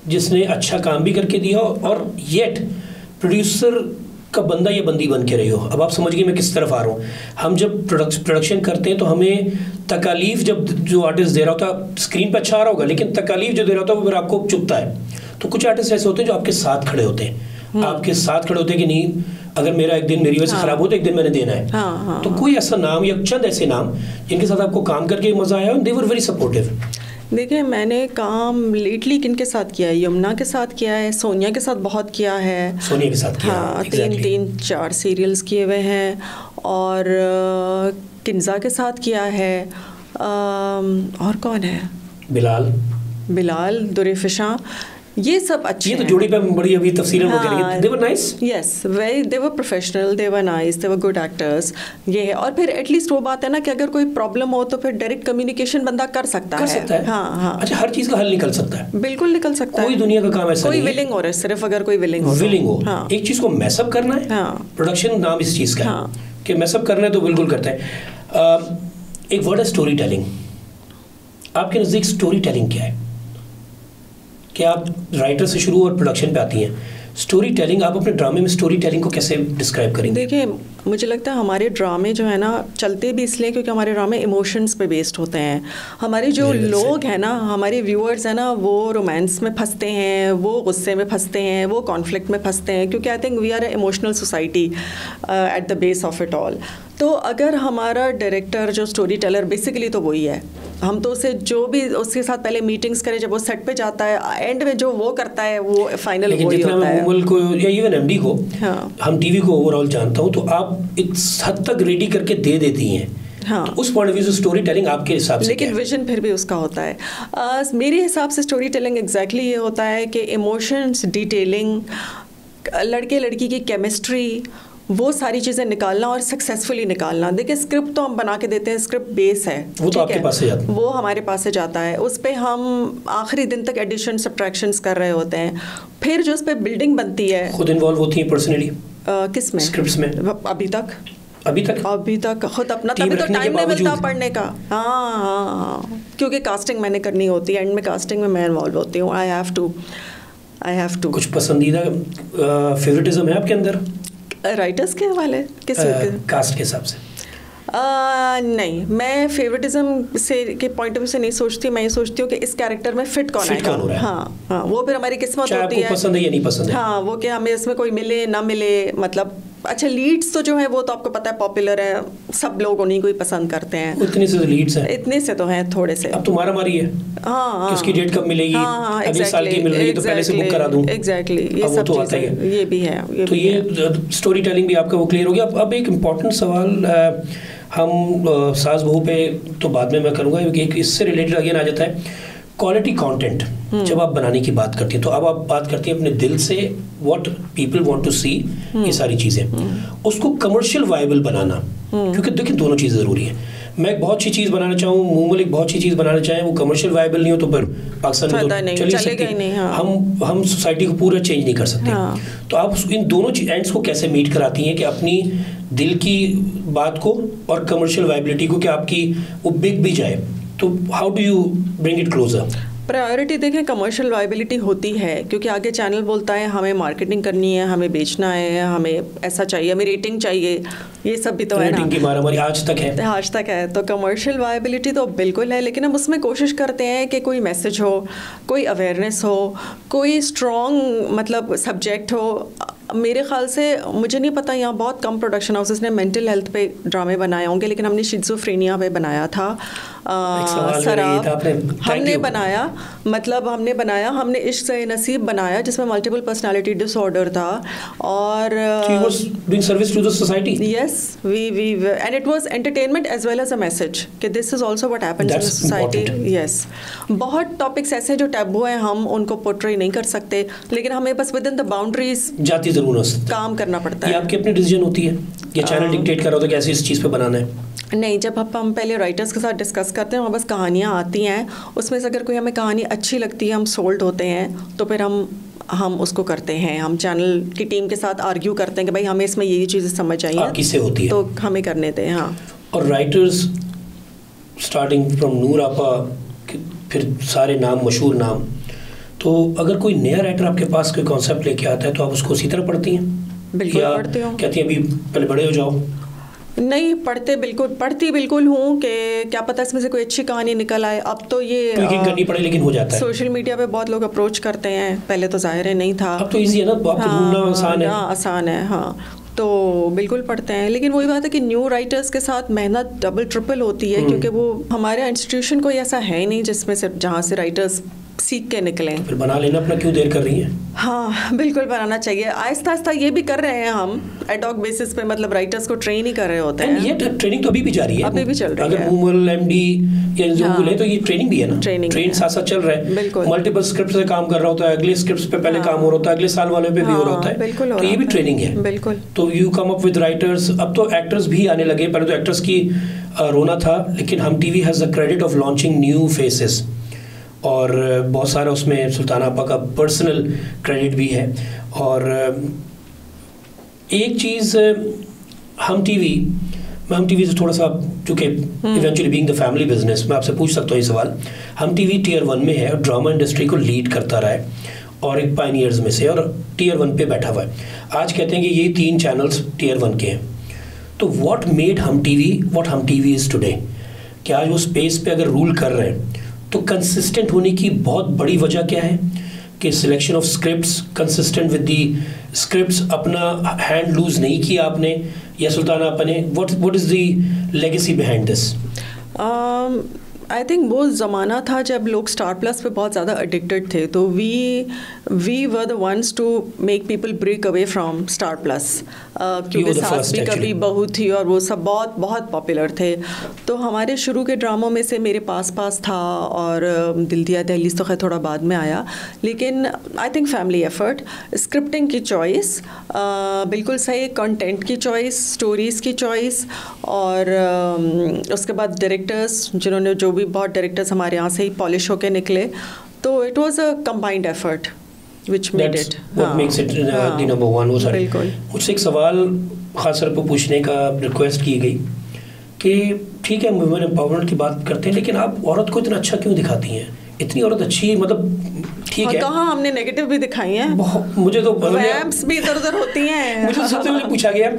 S2: जिसने अच्छा काम भी करके दिया और येट प्रोड्यूसर का बंदा या बंदी बन के रही हो। अब आप समझिए मैं किस तरफ आ रहा हूँ। हम जब प्रोडक्शन करते हैं तो हमें तकालीफ, जब जो आर्टिस्ट दे रहा होता स्क्रीन पर अच्छा आ रहा होगा, लेकिन तकालीफ जो दे रहा होता है वो फिर आपको चुभता है। तो कुछ आर्टिस्ट ऐसे होते हैं जो आपके साथ खड़े होते हैं, आपके साथ खड़े होते हैं कि नहीं, अगर मेरा एक दिन मेरी वजह से खराब हो तो एक दिन मैंने देना है। तो कोई ऐसा नाम या चंद ऐसे नाम जिनके साथ आपको काम करके मजा आया, दे वर वेरी सपोर्टिव।
S1: देखिए, मैंने काम लेटली किन के साथ किया है? यमुना के साथ किया है, सोनिया के साथ बहुत किया है।
S2: सोनिया के साथ किया,
S1: हाँ, 3-4 सीरियल्स किए हुए हैं, और किन्जा के साथ किया है। और कौन है? बिलाल, दुरेफिशा, ये सब अच्छे।
S2: ये तो जोड़ी पे बड़ी अभी तफसीलन वो करेंगे। They were nice?
S1: Yes, they were professional, they were nice, they were good actors. ये है, और फिर एटलीस्ट वो बात है ना कि अगर कोई प्रॉब्लम हो तो फिर डायरेक्ट कम्युनिकेशन बंदा कर सकता है। हाँ।
S2: अच्छा, हर चीज़ का हल निकल सकता है।
S1: बिल्कुल निकल सकता है।
S2: कोई दुनिया का काम ऐसा नहीं है।
S1: कोई विलिंग हो रहा है, सिर्फ अगर कोई विलिंग हो।
S2: हाँ। एक चीज़ को मैसअप करना है। हाँ। प्रोडक्शन नाम इस चीज़ का है कि मैसअप करना है तो बिल्कुल करता है। एक वर्ड है स्टोरी टेलिंग। आपके नज़दीक स्टोरी टेलिंग क्या है? कि आप राइटर से शुरू और प्रोडक्शन पे आती हैं, स्टोरी टेलिंग, आप अपने ड्रामे में स्टोरी टेलिंग को कैसे डिस्क्राइब करेंगे?
S1: देखिए, मुझे लगता है हमारे ड्रामे जो है ना चलते भी इसलिए क्योंकि हमारे ड्रामे इमोशंस पे बेस्ड होते हैं। हमारे जो लोग हैं ना, हमारे व्यूअर्स हैं ना, वो रोमांस में फंसते हैं, वो गुस्से में फंसते हैं, वो कॉन्फ्लिक्ट में फंसते हैं, क्योंकि I think we are a emotional society at the base of it all. तो अगर हमारा डायरेक्टर जो स्टोरी टेलर बेसिकली तो वही है, हम तो उसे जो भी उसके साथ पहले मीटिंग्स करें, जब वो सेट पे जाता है, एंड में जो वो करता है वो फाइनल वही होता है।
S2: मूमल को या इवन एमडी को, हम टीवी को ओवरऑल जानता हूँ, तो आप इस हद तक रेडी करके दे देती हैं। हाँ। तो उस पॉइंट ऑफ व्यू से स्टोरी टेलिंग आपके हिसाब से
S1: लेकिन विजन फिर भी उसका होता है। मेरे हिसाब से स्टोरी टेलिंग एग्जैक्टली ये होता है कि इमोशंस, डिटेलिंग, लड़के लड़की की केमिस्ट्री, वो सारी चीज़ें निकालना और सक्सेसफुली निकालना। देखिए, स्क्रिप्ट तो हम बना के देते हैं, स्क्रिप्ट बेस है,
S2: वो तो आपके पास से जाता है,
S1: वो हमारे पास से जाता है। उस पर हम आखिरी दिन तक एडिशन सब्ट्रैक्शंस कर रहे होते हैं। फिर जो उस पर बिल्डिंग बनती है।
S2: खुद इन्वॉल्व होती है पर्सनली
S1: किस में?
S2: स्क्रिप्ट्स में?
S1: अभी तक खुद अपना, तभी तो टाइम नहीं मिलता पढ़ने का। हाँ, क्योंकि कास्टिंग मैंने करनी होती है, एंड में कास्टिंग में मैं इन्वॉल्व होती हूँ। I have to.
S2: कुछ पसंदीदा फेवरेटिज्म है आपके अंदर
S1: राइटर्स के हवाले? किस
S2: कास्ट के हिसाब से?
S1: नहीं, मैं फेवरेटिज्म से के पॉइंट ऑफ व्यू से नहीं सोचती। मैं ये सोचती हूँ कि इस कैरेक्टर में फिट कौन है। हाँ, वो फिर हमारी किस्मत होती है,
S2: पसंद है या नहीं पसंद है।
S1: हाँ, वो कि हमें इसमें कोई मिले ना मिले, मतलब अच्छा लीड्स तो जो है वो तो आपको पता है पॉपुलर है, सब लोग उन्हीं को ही पसंद करते हैं।
S2: इतने से लीड्स हैं? इतने
S1: से तो हैं थोड़े से।
S2: अब तुम्हारा मारी है।
S1: हाँ,
S2: उसकी डेट कब मिलेगी? अगले साल की मिल रही है तो पहले से बुक करा दूं।
S1: एग्जैक्टली, ये सब चीजें ये भी है।
S2: तो ये स्टोरी टेलिंग भी आपका वो क्लियर हो गया। अब एक इम्पॉर्टेंट सवाल हम सास बहू पे तो बाद में मैं करूँगा, क्योंकि इससे रिलेटेड अगेन आ जाता है क्वालिटी कंटेंट। जब आप बनाने की बात करती हैं तो अब आप बात करती हैं अपने दिल से, व्हाट पीपल वांट टू सी, ये सारी चीज़ें, उसको कमर्शियल वायबल बनाना, क्योंकि देखिए दोनों चीज़ें ज़रूरी हैं। मैं एक बहुत अच्छी चीज़ बनाना चाहूँ, मूमल एक बहुत अच्छी चीज़ बनाना चाहें, वो कमर्शियल वायबल नहीं हो तो फिर पाकिस्तान में तो चल ही सकती। हम सोसाइटी को पूरा चेंज नहीं कर सकते। तो आप इन दोनों एंड्स को कैसे मीट कराती हैं कि अपनी दिल की बात को और कमर्शियल वायबिलिटी को, कि आपकी वो बिक भी जाए, तो how do you bring it closer?
S1: Priority देखें, कमर्शियल वायबिलिटी होती है क्योंकि आगे चैनल बोलता है हमें मार्केटिंग करनी है, हमें बेचना है, हमें ऐसा चाहिए, हमें रेटिंग चाहिए, ये सब भी तो है ना।
S2: रेटिंग की मार हमारी आज तक है। तो कमर्शियल वायबिलिटी तो बिल्कुल है, लेकिन हम उसमें कोशिश करते हैं कि कोई मैसेज हो, कोई अवेयरनेस हो, कोई स्ट्रॉन्ग मतलब सब्जेक्ट हो। मेरे ख्याल से, मुझे नहीं पता, यहाँ बहुत कम प्रोडक्शन हाउसेस ने मेंटल हेल्थ पे ड्रामे बनाए होंगे, लेकिन हमने शिज़ोफ्रेनिया पे बनाया था। सराब हमने बनाया, हमने इश्क नसीब बनाया जिसमें मल्टीपल पर्सनालिटी डिसऑर्डर था, और service to the society.
S1: Yes, we and it was entertainment as well as a message कि this is also what happens in society. Yes, बहुत टॉपिक्स ऐसे जो टैबू हैं, हम उनको पोर्ट्रे नहीं कर सकते, लेकिन हमें बस विद इन द बाउंड्रीज
S2: जाती जरूरत
S1: काम करना पड़ता है।
S2: ये आपकी अपनी डिसीजन होती है, ये चैनल डिक्टेट कर रहा होता है कैसे इस चीज़ पे बनाना है?
S1: नहीं, जब हम पहले राइटर्स के साथ डिस्कस करते हैं, वहाँ बस कहानियाँ आती हैं, उसमें से अगर कोई हमें कहानी अच्छी लगती है, हम सोल्ड होते हैं, तो फिर हम उसको करते हैं। हम चैनल की टीम के साथ आर्ग्यू करते हैं कि भाई हमें इसमें ये चीज़ें समझ आई हैं,
S2: किससे होती है,
S1: तो हमें करने दें। हाँ,
S2: और राइटर्स स्टार्टिंग फ्रॉम नूर आपा, फिर सारे नाम, मशहूर नाम, तो अगर कोई नया राइटर आपके पास कोई कॉन्सेप्ट लेके आता है तो आप उसको उसी तरह पढ़ती हैं?
S1: बिल्कुल पढ़ती हूँ।
S2: कहती हैं अभी पहले बड़े हो जाओ?
S1: नहीं, पढ़ती बिल्कुल हूँ कि क्या पता इसमें से कोई अच्छी कहानी निकल आए। अब तो ये
S2: करनी पड़े, लेकिन हो जाता है।
S1: सोशल मीडिया पे बहुत लोग अप्रोच करते हैं, पहले तो जाहिर है नहीं था,
S2: अब तो इजी है ना, आपको ढूंढना आसान है।
S1: आसान है, हाँ, तो बिल्कुल पढ़ते हैं। लेकिन वही बात है कि न्यू राइटर्स के साथ मेहनत डबल ट्रिपल होती है, क्योंकि वो हमारे इंस्टीट्यूशन कोई ऐसा है नहीं जिसमें से जहाँ से राइटर्स सीख के निकले।
S2: फिर बना लेना अपना, क्यों देर कर रही हैं?
S1: हाँ, बिल्कुल बनाना चाहिए। आहिस्ता आहिस्ता ये भी कर रहे हैं हम, एडॉक बेसिस पे, मतलब राइटर्स को ट्रेन ही कर रहे होते हैं।
S2: ये ट्रेनिंग तो अभी भी जारी है,
S1: अभी भी चल रही है।
S2: अगर मूमल, एमडी या जूगल है तो ये ट्रेनिंग भी है ना, ट्रेन साथ साथ चल रहा है।
S1: बिल्कुल,
S2: मल्टीपल स्क्रिप्ट से काम कर रहा होता है, अगले स्क्रिप्ट पे पहले काम हो रहा होता है, अगले साल वाले पे भी हो रहा होता है।
S1: बिल्कुल,
S2: तो ये भी ट्रेनिंग है।
S1: बिल्कुल।
S2: तो you come up with writers. अब तो एक्टर्स भी आने लगे, पहले तो एक्टर्स की रोना था, लेकिन हम TV has the credit of launching new faces, और बहुत सारा उसमें सुल्ताना आपा का पर्सनल क्रेडिट भी है। और एक चीज़ हम टीवी से थोड़ा सा, चूँकि eventually being the family business, मैं आपसे पूछ सकता हूँ ये सवाल। हम टीवी टियर 1 में है और ड्रामा इंडस्ट्री को लीड करता रहा है और एक पायनियर्स में से, और टियर 1 पे बैठा हुआ है। आज कहते हैं कि ये 3 चैनल्स टियर 1 के हैं। तो व्हाट मेड हम टीवी व्हाट हम टीवी इज़ टुडे, कि आज वो स्पेस पे अगर रूल कर रहे हैं, तो कंसिस्टेंट होने की बहुत बड़ी वजह क्या है? कि selection of scripts, consistent with the scripts, अपना हैंड लूज नहीं किया आपने या सुल्ताना आपा ने? What is the legacy behind this?
S1: I think वो ज़माना था जब लोग स्टार प्लस पे बहुत ज़्यादा एडिक्टेड थे, तो we were the ones to make people break away from Star Plus, क्योंकि सास भी कभी बहू थी और वो सब बहुत बहुत पॉपुलर थे। तो हमारे शुरू के ड्रामों में से मेरे पास था, और दिल दिया दहलीज तो खैर थोड़ा बाद में आया, लेकिन I think family effort, scripting की चॉइस बिल्कुल सही, कंटेंट की चॉइस, स्टोरीज़ की चॉइस, और उसके बाद डायरेक्टर्स, जिन्होंने जो भी बहुत डायरेक्टर्स हमारे यहाँ से ही पॉलिश होके निकले, तो it was a combined effort which made it,
S2: what makes it the number one. वो सारे मुझसे एक सवाल खास तौर पर पूछने का रिक्वेस्ट की गई कि ठीक है वुमेन एम्पावरमेंट की बात करते हैं, लेकिन आप औरत को इतना अच्छा क्यों दिखाती हैं? इतनी औरत अच्छी, मतलब ठीक है,
S1: कहाँ हमने नेगेटिव भी दिखाई हैं?
S2: मुझे तो
S1: वैम्स भी इधर उधर होती हैं।
S2: मुझे तो सबसे पहले पूछा गया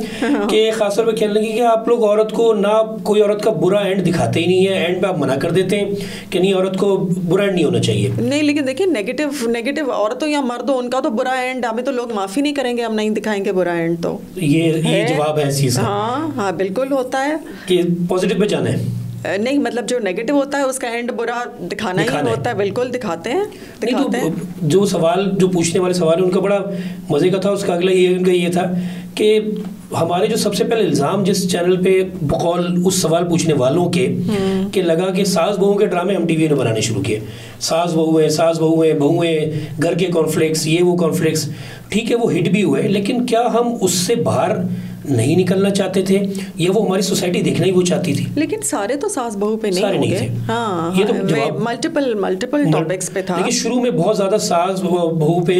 S2: कि खासतौर पे कहने लगी कि आप लोग औरत को ना, कोई औरत का बुरा एंड दिखाते ही नहीं है, एंड पे आप मना कर देते हैं कि नहीं, औरत को बुरा एंड नहीं होना चाहिए।
S1: नहीं, लेकिन देखिए, नेगेटिव औरतों या मर्द हो, उनका तो बुरा एंड हमें तो लोग माफ़ी नहीं करेंगे, हम नहीं दिखाएंगे बुरा एंड। तो
S2: ये जवाब है इस चीज़ का।
S1: हाँ, बिल्कुल होता है कि
S2: पॉजिटिव पे जाना है।
S1: नहीं, मतलब जो नेगेटिव होता है उसका एंड बुरा दिखाना ही होता है। बिल्कुल दिखाते हैं।
S2: तो जो सवाल, जो पूछने वाले सवाल है, उनका बड़ा मज़े का था। उसका अगला उनका ये था कि हमारे जो सबसे पहले इल्ज़ाम जिस चैनल पे बकौल उस सवाल पूछने वालों के कि लगा कि सास बहू के ड्रामे हम टीवी ने बनाने शुरू किए। सास बहू है, बहुएं, घर के कॉन्फ्लिक्ट्स, ये वो कॉन्फ्लिक्ट्स, ठीक है वो हिट भी हुए, लेकिन क्या हम उससे बाहर नहीं निकलना चाहते थे, या वो हमारी सोसाइटी देखना ही वो चाहती थी?
S1: लेकिन सारे तो सास बहू पे नहीं होंगे। हाँ,
S2: ये तो
S1: मल्टीपल टॉपिक्स पे था।
S2: लेकिन शुरू में बहुत ज़्यादा सास बहू पे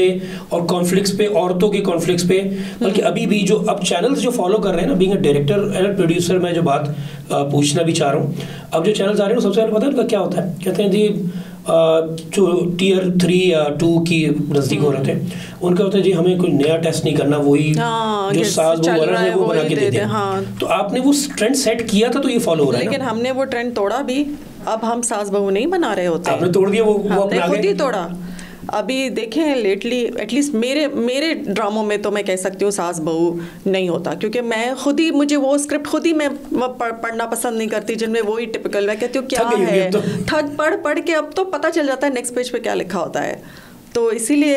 S2: और कॉन्फ्लिक्ट्स पे, औरतों के कॉन्फ्लिक्ट्स पे, बल्कि अभी भी जो अब चैनल्स जो फॉलो कर रहे हैं ना, being a director and producer, मैं जो बात पूछना भी चाह रहा हूँ, अब जो चैनल्स आ रहे हैं सबसे पहले पता है उनका क्या होता है? कहते हैं जी जो टियर 3 या 2 की नज़दीक हो रहे थे, उनका होता है जी हमें कोई नया टेस्ट नहीं करना, वही जो सास बहू वाला है वो बना के देते हैं। तो आपने वो ट्रेंड सेट किया था तो ये फॉलो हो रहा है,
S1: लेकिन हमने वो ट्रेंड तोड़ा भी। अब हम सास बहू नहीं बना रहे होते,
S2: आपने तोड़ दिया, वो
S1: हमने खुद ही तोड़ा। अभी देखें लेटली, एटलीस्ट मेरे ड्रामों में तो मैं कह सकती हूँ सास बहू नहीं होता, क्योंकि मैं खुद ही, मुझे वो स्क्रिप्ट खुद ही मैं पढ़ना पसंद नहीं करती जिनमें वही टिपिकल, मैं कहती हूँ क्या है, थक पढ़ के अब तो पता चल जाता है नेक्स्ट पेज पे क्या लिखा होता है। तो इसीलिए,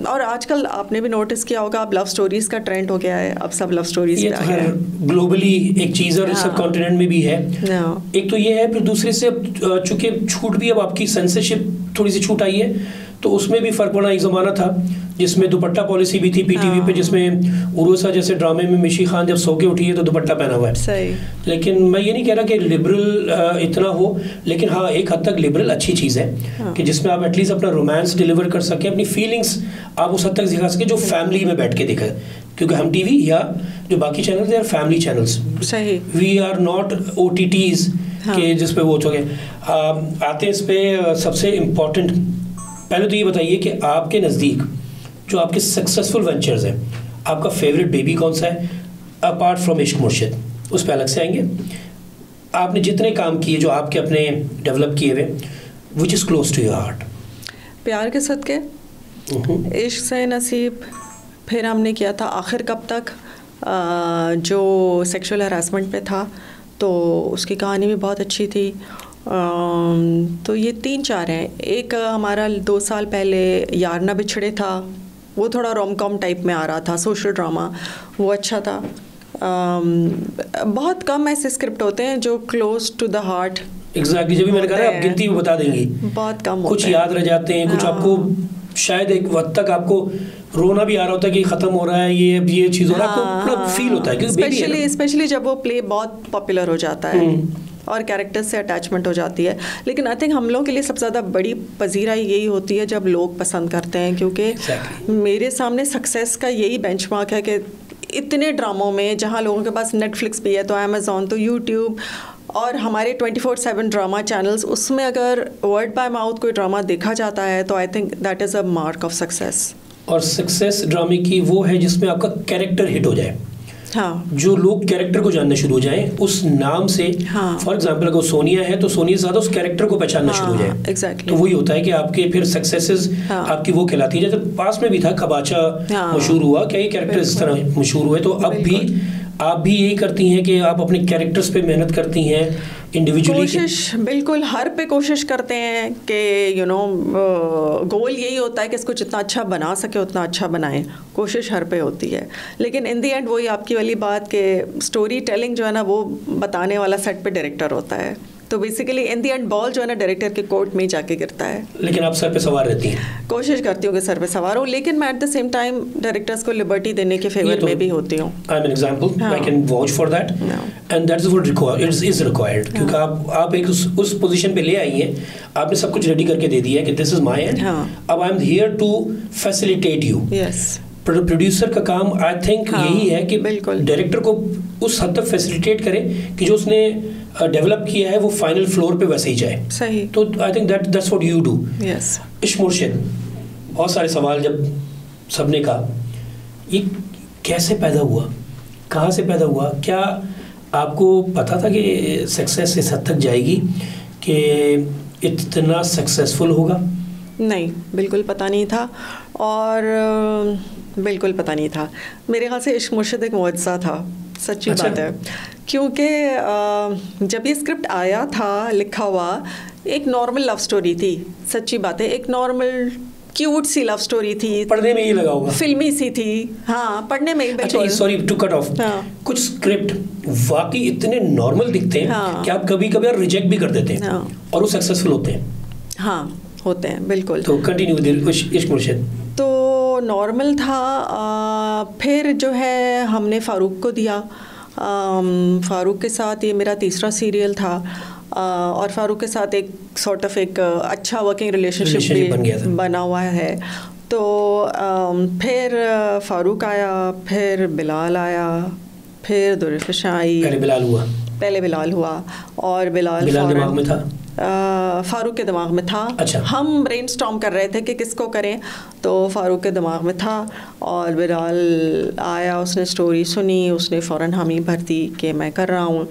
S1: और आजकल आपने भी नोटिस किया होगा, अब लव स्टोरीज का ट्रेंड हो गया है, अब सब लव स्टोरीज पे आ गए हैं।
S2: ग्लोबली एक चीज़, और सब कॉन्टिनेंट में भी है। एक तो ये है, फिर दूसरे से चूंकि छूट भी, अब आपकी सेंसरशिप थोड़ी सी छूट आई है, तो उसमें भी फ़र्क पड़ा। एक ज़माना था जिसमें दुपट्टा पॉलिसी भी थी पीटीवी पे, जिसमें उर्वसा जैसे ड्रामे में मिशी खान जब सो के उठी है तो दुपट्टा पहना हुआ है।
S1: सही।
S2: लेकिन मैं ये नहीं कह रहा कि लिबरल इतना हो, लेकिन हाँ, एक हद तक लिबरल अच्छी चीज़ है कि जिसमें आप एटलीस्ट अपना रोमांस डिलीवर कर सकें, अपनी फीलिंग्स आप उस हद तक दिखा सकें जो फैमिली में बैठ के दिखा। क्योंकि हम टीवी या जो बाकी चैनल्स हैं फैमिली चैनल्स,
S1: सही,
S2: वी आर नॉट OTTs के जिस पे वो हो गए आते। इस पे सबसे इम्पोर्टेंट पहले तो ये बताइए कि आपके नज़दीक जो आपके सक्सेसफुल वेंचर्स हैं, आपका फेवरेट बेबी कौन सा है अपार्ट फ्रॉम इश्क मुर्शिद? उस पर अलग से आएंगे। आपने जितने काम किए जो आपके अपने डेवलप किए हुए, which is close to your heart?
S1: प्यार के सदके, इश्क से नसीब, फिर हमने किया था आखिर कब तक, जो सेक्सुअल हरासमेंट पे था, तो उसकी कहानी भी बहुत अच्छी थी। तो ये 3-4 हैं। एक हमारा 2 साल पहले यार ना बिछड़े था, वो थोड़ा रोम कॉम टाइप में आ रहा था, सोशल ड्रामा, वो अच्छा था। बहुत कम ऐसे स्क्रिप्ट होते हैं जो close to the heart.
S2: Exactly, जब भी मैंने कहा आप गिनती में बता देंगी,
S1: बहुत कम
S2: कुछ याद रह जाते हैं, कुछ आपको शायद एक वक्त तक आपको रोना भी आ रहा होता है कि ख़त्म हो रहा है, ये चीज़ हो रहा है, आपको फील होता है क्योंकि
S1: स्पेशली जब वो प्ले बहुत पॉपुलर हो जाता है और कैरेक्टर्स से अटैचमेंट हो जाती है। लेकिन आई थिंक हम लोगों के लिए सबसे ज़्यादा बड़ी पजीराई यही होती है जब लोग पसंद करते हैं, क्योंकि मेरे सामने सक्सेस का यही बेंचमार्क है कि इतने ड्रामों में, जहाँ लोगों के पास नेटफ्लिक्स भी है, तो अमेज़ॉन, तो यूट्यूब, और हमारे 24/7 ड्रामा चैनल्स, उसमें अगर वर्ड बाय माउथ कोई ड्रामा देखा जाता है तो I think that is a mark of success.
S2: और सक्सेस ड्रामे की वो है जिसमें आपका कैरेक्टर हिट हो जाए। हाँ, जो लोग कैरेक्टर को जानना शुरू हो जाएं उस नाम से। फॉर एग्जांपल अगर सोनिया है तो सोनिया से ज़्यादा उस कैरेक्टर को पहचानना शुरू हो जाए।
S1: एग्जैक्टली।
S2: तो वही होता है कि आपके फिर सक्सेसेस आपकी वो कहलाती है। जैसे पास में भी था कबाचा मशहूर हुआ, क्या ये कैरेक्टर इस तरह मशहूर हुए, तो अब भी आप भी यही करती हैं कि आप अपने कैरेक्टर्स पे मेहनत करती हैं इंडिविजुअली?
S1: कोशिश बिल्कुल हर पे कोशिश करते हैं कि गोल यही होता है कि इसको जितना अच्छा बना सके उतना अच्छा बनाएं, कोशिश हर पे होती है। लेकिन इन दी एंड वही आपकी वाली बात कि स्टोरी टेलिंग जो है ना, वो बताने वाला सेट पे डायरेक्टर होता है। तो basically in the and ball जो है ना डायरेक्टर के कोर्ट में ही जाके गिरता है।
S2: लेकिन आप सर पे सवार रहती हैं?
S1: कोशिश करती हूँ कि सर पे सवार हूँ, लेकिन मैं eight the same time directors को लिबर्टी देने के फेवर में भी होती हूँ।
S2: I am an example, I can vouch for that and that is what is required. क्योंकि आप एक उस पोजीशन पे ले आई हैं, आपने सब कुछ रेडी करके दे दिया है कि दिस इज माय एंड, अब I am here to facilitate you.
S1: Yes,
S2: producer का काम आई थिंक यही है कि डायरेक्टर को उस हद तक फैसिलिटेट करे कि जो उसने डेवलप किया है वो फाइनल फ्लोर पे वैसे ही जाए।
S1: सही।
S2: तो I think that's what you do.
S1: Yes.
S2: इश्क मुर्शिद, बहुत सारे सवाल जब सबने कहा, ये कैसे पैदा हुआ, कहाँ से पैदा हुआ, क्या आपको पता था कि सक्सेस इस हद तक जाएगी कि इतना सक्सेसफुल होगा?
S1: नहीं, बिल्कुल पता नहीं था, और बिल्कुल पता नहीं था। मेरे ख्याल से इश्क मुर्शिद एक मुआज़ा था, सच्ची बात है। क्योंकि जब ये स्क्रिप्ट आया था लिखा हुआ, एक नॉर्मल लव स्टोरी थी, सच्ची बात है, एक नॉर्मल क्यूट सी लव स्टोरी थी,
S2: पढ़ने में ही लगा होगा,
S1: फिल्मी सी थी। हाँ, पढ़ने में ही।
S2: अच्छा, सॉरी टू कट ऑफ, कुछ स्क्रिप्ट वाकई इतने नॉर्मल दिखते हैं कि आप कभी कभी रिजेक्ट भी कर देते हैं और वो सक्सेसफुल होते हैं।
S1: हाँ, होते हैं, बिल्कुल।
S2: तो कंटिन्यू विद इश्क मुर्शिद।
S1: तो नॉर्मल था। फिर जो है हमने फ़ारूक को दिया। फ़ारूक के साथ ये मेरा तीसरा सीरियल था, और फ़ारूक के साथ एक सॉर्ट ऑफ एक अच्छा वर्किंग रिलेशनशिप भी बना हुआ है। तो फिर फ़ारूक आया, फिर बिलाल आया, फिर दुर्फिशा आई। पहले बिलाल हुआ और बिलाल
S2: दिमाग में था,
S1: फ़ारूक के दिमाग में था।
S2: अच्छा।
S1: हम ब्रेनस्टॉर्म कर रहे थे कि किसको करें, तो फ़ारूक के दिमाग में था और बिलाल आया, उसने स्टोरी सुनी, उसने फ़ौरन हामी भर दी कि मैं कर रहा हूँ।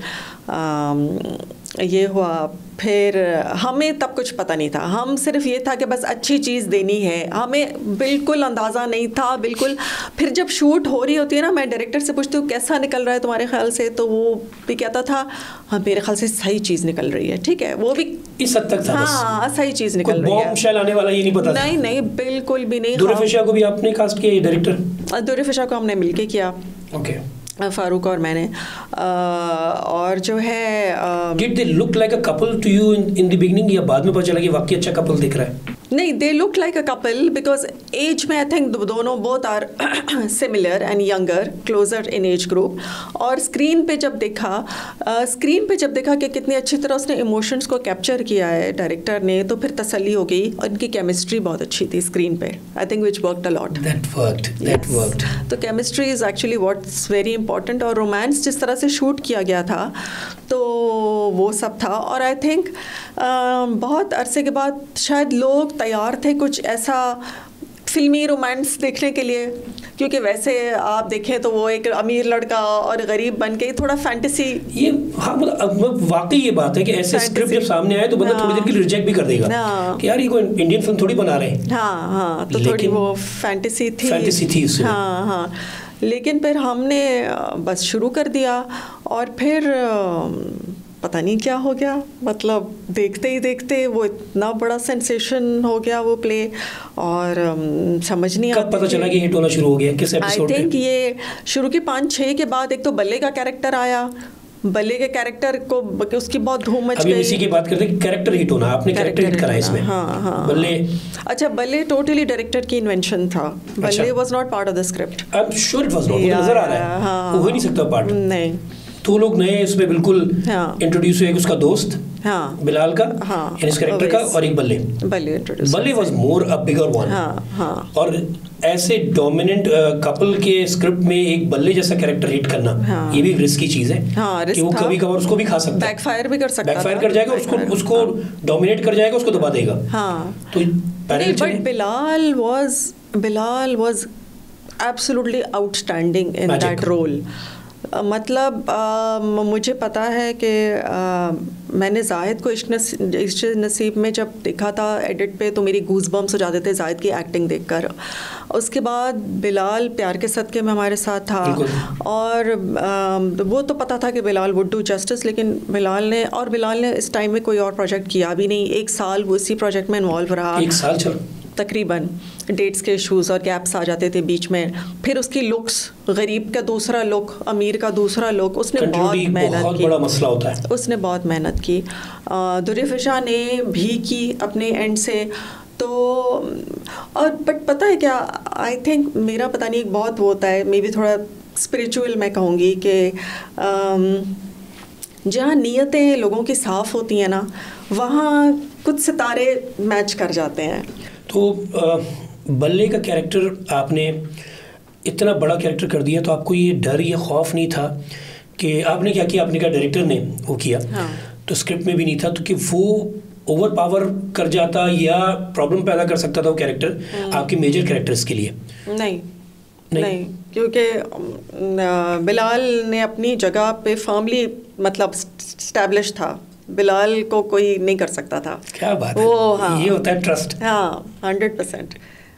S1: ये हुआ। फिर हमें तब कुछ पता नहीं था, हम सिर्फ ये था कि बस अच्छी चीज़ देनी है, हमें बिल्कुल अंदाज़ा नहीं था बिल्कुल। फिर जब शूट हो रही होती है ना, मैं डायरेक्टर से पूछती हूँ कैसा निकल रहा है तुम्हारे ख्याल से, तो वो भी कहता था हाँ मेरे ख्याल से सही चीज़ निकल रही है। ठीक है, वो भी
S2: इस हद तक था,
S1: हाँ सही चीज़ निकल रही है,
S2: बॉम्बशेल आने वाला ये नहीं पता।
S1: नहीं नहीं बिल्कुल भी नहीं।
S2: दुर्फिशा को भी आपने कास्ट किया डायरेक्टर?
S1: दुर्फिशा को हमने मिलके किया,
S2: ओके,
S1: फ़ारूक और मैंने। और जो है
S2: Did they look like a couple to you in the beginning, या बाद में पता चला कि वाकई अच्छा कपल दिख रहा है?
S1: नहीं, they look like a couple because age में आई थिंक दोनों both are similar and younger, closer in age group. और स्क्रीन पे जब देखा कि कितनी अच्छी तरह उसने इमोशंस को कैप्चर किया है डायरेक्टर ने, तो फिर तसल्ली हो गई। और इनकी केमिस्ट्री बहुत अच्छी थी स्क्रीन पे, I think which worked a lot.
S2: That worked.
S1: तो chemistry is actually what's very important. और रोमांस जिस तरह से शूट किया गया था तो वो सब था। और आई थिंक बहुत अरसे के बाद शायद लोग तैयार थे कुछ ऐसा फिल्मी रोमांस देखने के लिए, क्योंकि वैसे आप देखें तो वो एक अमीर लड़का और गरीब बन के थोड़ा फैंटेसी।
S2: ये हाँ, मतलब वाकई ये बात है कि ऐसे स्क्रिप्ट जब सामने आए तो बंदा थोड़ी देर के लिए रिजेक्ट भी कर देगा कि यार ये कोई इंडियन फिल्म थोड़ी बना रहे हैं।
S1: हाँ, तो थोड़ी वो फैंटेसी थी उसमें। हाँ, लेकिन फिर हमने बस शुरू कर दिया और फिर पता नहीं क्या हो गया, मतलब देखते ही देखते वो इतना बड़ा सेंसेशन हो गया वो प्ले। और समझ नहीं
S2: कब पता चला कि हिट होना शुरू हो गया, किस एपिसोड?
S1: आई थिंक ये शुरू के 5-6 के बाद एक तो बल्ले का कैरेक्टर आया। बल्ले के कैरेक्टर को उसकी बहुत धूम मच गई।
S2: अभी इसी की बात करते हैं कि कैरेक्टर हिट होना, आपने कैरेक्टर हिट करा इसमें।
S1: हाँ।
S2: बल्ले,
S1: अच्छा, बल्ले टोटली डायरेक्टर की इन्वेंशन था। बल्ले was not part of the script.
S2: I am sure it was not, नजर आ रहा है वो हो ही नहीं सकता पार्ट।
S1: नहीं,
S2: तो लोग नए इसमें बिल्कुल इंट्रोड्यूस हुए, उसका दोस्त बिलाल का, इस कैरेक्टर का, और एक बल्ले was more a bigger one. और ऐसे डोमिनेंट कपल के स्क्रिप्ट में एक बल्ले जैसा कैरेक्टर हिट करना, ये भी रिस्की चीज है कि वो कभी कभार उसको भी खा सकता है,
S1: बैकफायर भी कर सकता है,
S2: बैकफायर कर जाएगा, उसको डोमिनेट कर जाएगा, उसको दबा देगा। तो
S1: but Bilal was absolutely outstanding in that role. मतलब मुझे पता है कि मैंने जाहिद को इश्क नसीब में जब देखा था एडिट पे तो मेरी गूज बम्स हो जाते थे जाहिद की एक्टिंग देखकर। उसके बाद बिलाल प्यार के सदके में हमारे साथ था और वो तो पता था कि बिलाल वुड डू जस्टिस, लेकिन बिलाल ने इस टाइम में कोई और प्रोजेक्ट किया भी नहीं। 1 साल वो इसी प्रोजेक्ट में इन्वॉल्व रहा।
S2: 1 साल चल
S1: तकरीबन डेट्स के इशूज़ और गैप्स आ जाते थे बीच में। फिर उसकी लुक्स, गरीब का दूसरा लुक, अमीर का दूसरा लुक, उसने बहुत मेहनत की।
S2: बड़ा मसला होता है।
S1: उसने बहुत मेहनत की। दुर्फिशा ने भी की अपने एंड से। तो और बट पता है क्या, आई थिंक मेरा पता नहीं एक बहुत वो होता है, मे बी थोड़ा स्पिरिचुअल मैं कहूँगी कि जहाँ नीयतें लोगों की साफ़ होती हैं ना, वहाँ कुछ सितारे मैच कर जाते हैं।
S2: तो बल्ले का कैरेक्टर आपने इतना बड़ा कैरेक्टर कर दिया, तो आपको ये डर या खौफ नहीं था कि आपने क्या किया, आपने कहा डायरेक्टर ने वो किया, तो स्क्रिप्ट में भी नहीं था, तो कि वो ओवर पावर कर जाता या प्रॉब्लम पैदा कर सकता था वो कैरेक्टर आपके मेजर कैरेक्टर्स के लिए?
S1: नहीं, क्योंकि बिलाल ने अपनी जगह पे फर्मली मतलब स्टैब्लिश था। बिलाल को कोई नहीं कर सकता था।
S2: क्या बात है, ये होता है ट्रस्ट।
S1: 100%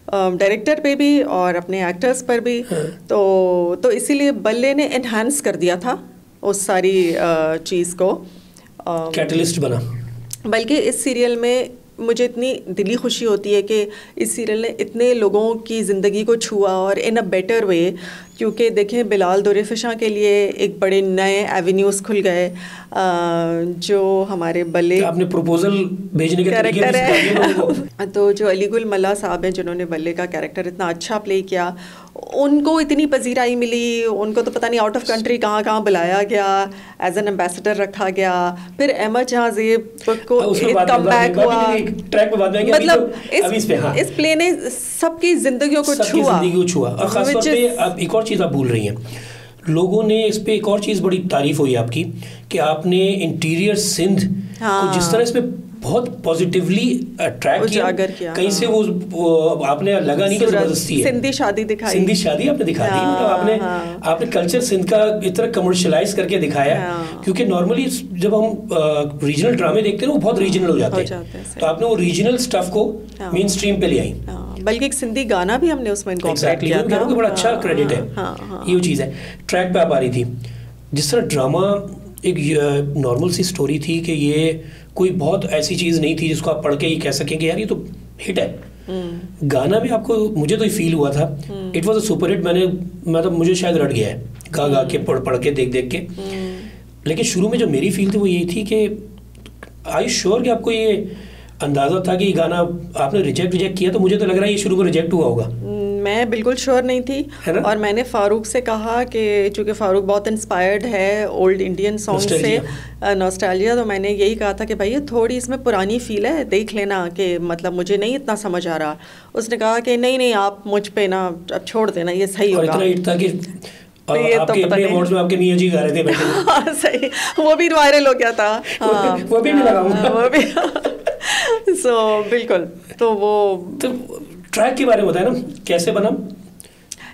S1: डायरेक्टर पे भी और अपने एक्टर्स पर भी। तो इसीलिए बल्ले ने एनहांस कर दिया था उस सारी चीज़ को,
S2: कैटलिस्ट बना।
S1: बल्कि इस सीरियल में मुझे इतनी दिली खुशी होती है कि इस सीरियल ने इतने लोगों की ज़िंदगी को छुआ और इन अ बेटर वे, क्योंकि देखें बिलाल दुरेफिशा के लिए एक बड़े नए एवेन्यूज़ खुल गए, जो हमारे बल्ले
S2: आपने प्रपोजल भेजने के
S1: कैरेक्टर है तो जो अलीगुल मल्ला साहब हैं जिन्होंने बल्ले का कैरेक्टर इतना अच्छा प्ले किया, उनको इतनी पजीराई मिली, उनको तो पता नहीं आउट ऑफ कंट्री कहाँ कहाँ बुलाया गया, एज एन एम्बेसडर रखा गया, फिर अहमद जहाज़ेब को कम बैक हुआ, मतलब इस प्ले ने सबकी जिंदगियों को छुआ।
S2: और खासतौर पे अब एक और चीज़ आप भूल रही हैं, लोगों ने इस पे एक और चीज़ बड़ी तारीफ हुई आपकी कि आपने इंटीरियर सिंध को जिस तरह इसमें बहुत पॉजिटिवली अट्रैक्ट किया, कहीं से वो आपने लगा नहीं कि जबरदस्ती है,
S1: सिंधी शादी दिखाई,
S2: सिंधी शादी आपने दिखा दी, मतलब आपने कल्चर सिंध का इतना कमर्शलाइज करके दिखाया, क्योंकि नॉर्मली जब हम रीजनल ड्रामे देखते हैं वो बहुत रीजनल हो जाते हैं, तो आपने वो रीजनल स्टफ को मेन स्ट्रीम पे ले आई,
S1: बल्कि एक सिंधी गाना भी हमने उसमें इनकॉर्पोरेट किया था,
S2: बड़ा अच्छा क्रेडिट है, ये चीज़ है। ट्रैक पे आप आ रही थी, जिस तरह ड्रामा एक नॉर्मल सी स्टोरी थी कि ये कोई बहुत ऐसी चीज़ नहीं थी जिसको आप पढ़ के ही कह सकें कि यार ये तो हिट है। गाना भी आपको, मुझे तो फील हुआ था it was a super hit, मतलब मुझे शायद रट गया है गा के पढ़ के देख के, लेकिन शुरू में जो मेरी फील थी वो यही थी कि आई श्योर कि आपको ये अंदाज़ा था कि ये गाना आपने रिजेक्ट किया, तो मुझे तो लग रहा है ये शुरू में रिजेक्ट हुआ होगा।
S1: मैं बिल्कुल श्योर नहीं थी, और मैंने फ़ारूक से कहा कि चूँकि फ़ारूक बहुत इंस्पायर्ड है ओल्ड इंडियन सॉन्ग से, नॉस्टैल्जिया, तो मैंने यही कहा था कि भाई ये थोड़ी इसमें पुरानी फील है, देख लेना, कि मतलब मुझे नहीं इतना समझ आ रहा। उसने कहा कि नहीं आप मुझ पे ना अब छोड़ देना, ये सही होगा।
S2: और ये आपके तो अपने अवार्ड्स में आपके मियां जी गा रहे थे बैठे
S1: सही, वो भी वायरल हो गया था।
S2: वो भी लगाऊंगा
S1: वो भी सो बिल्कुल। तो वो
S2: ट्रैक के बारे में बताया ना, कैसे बना?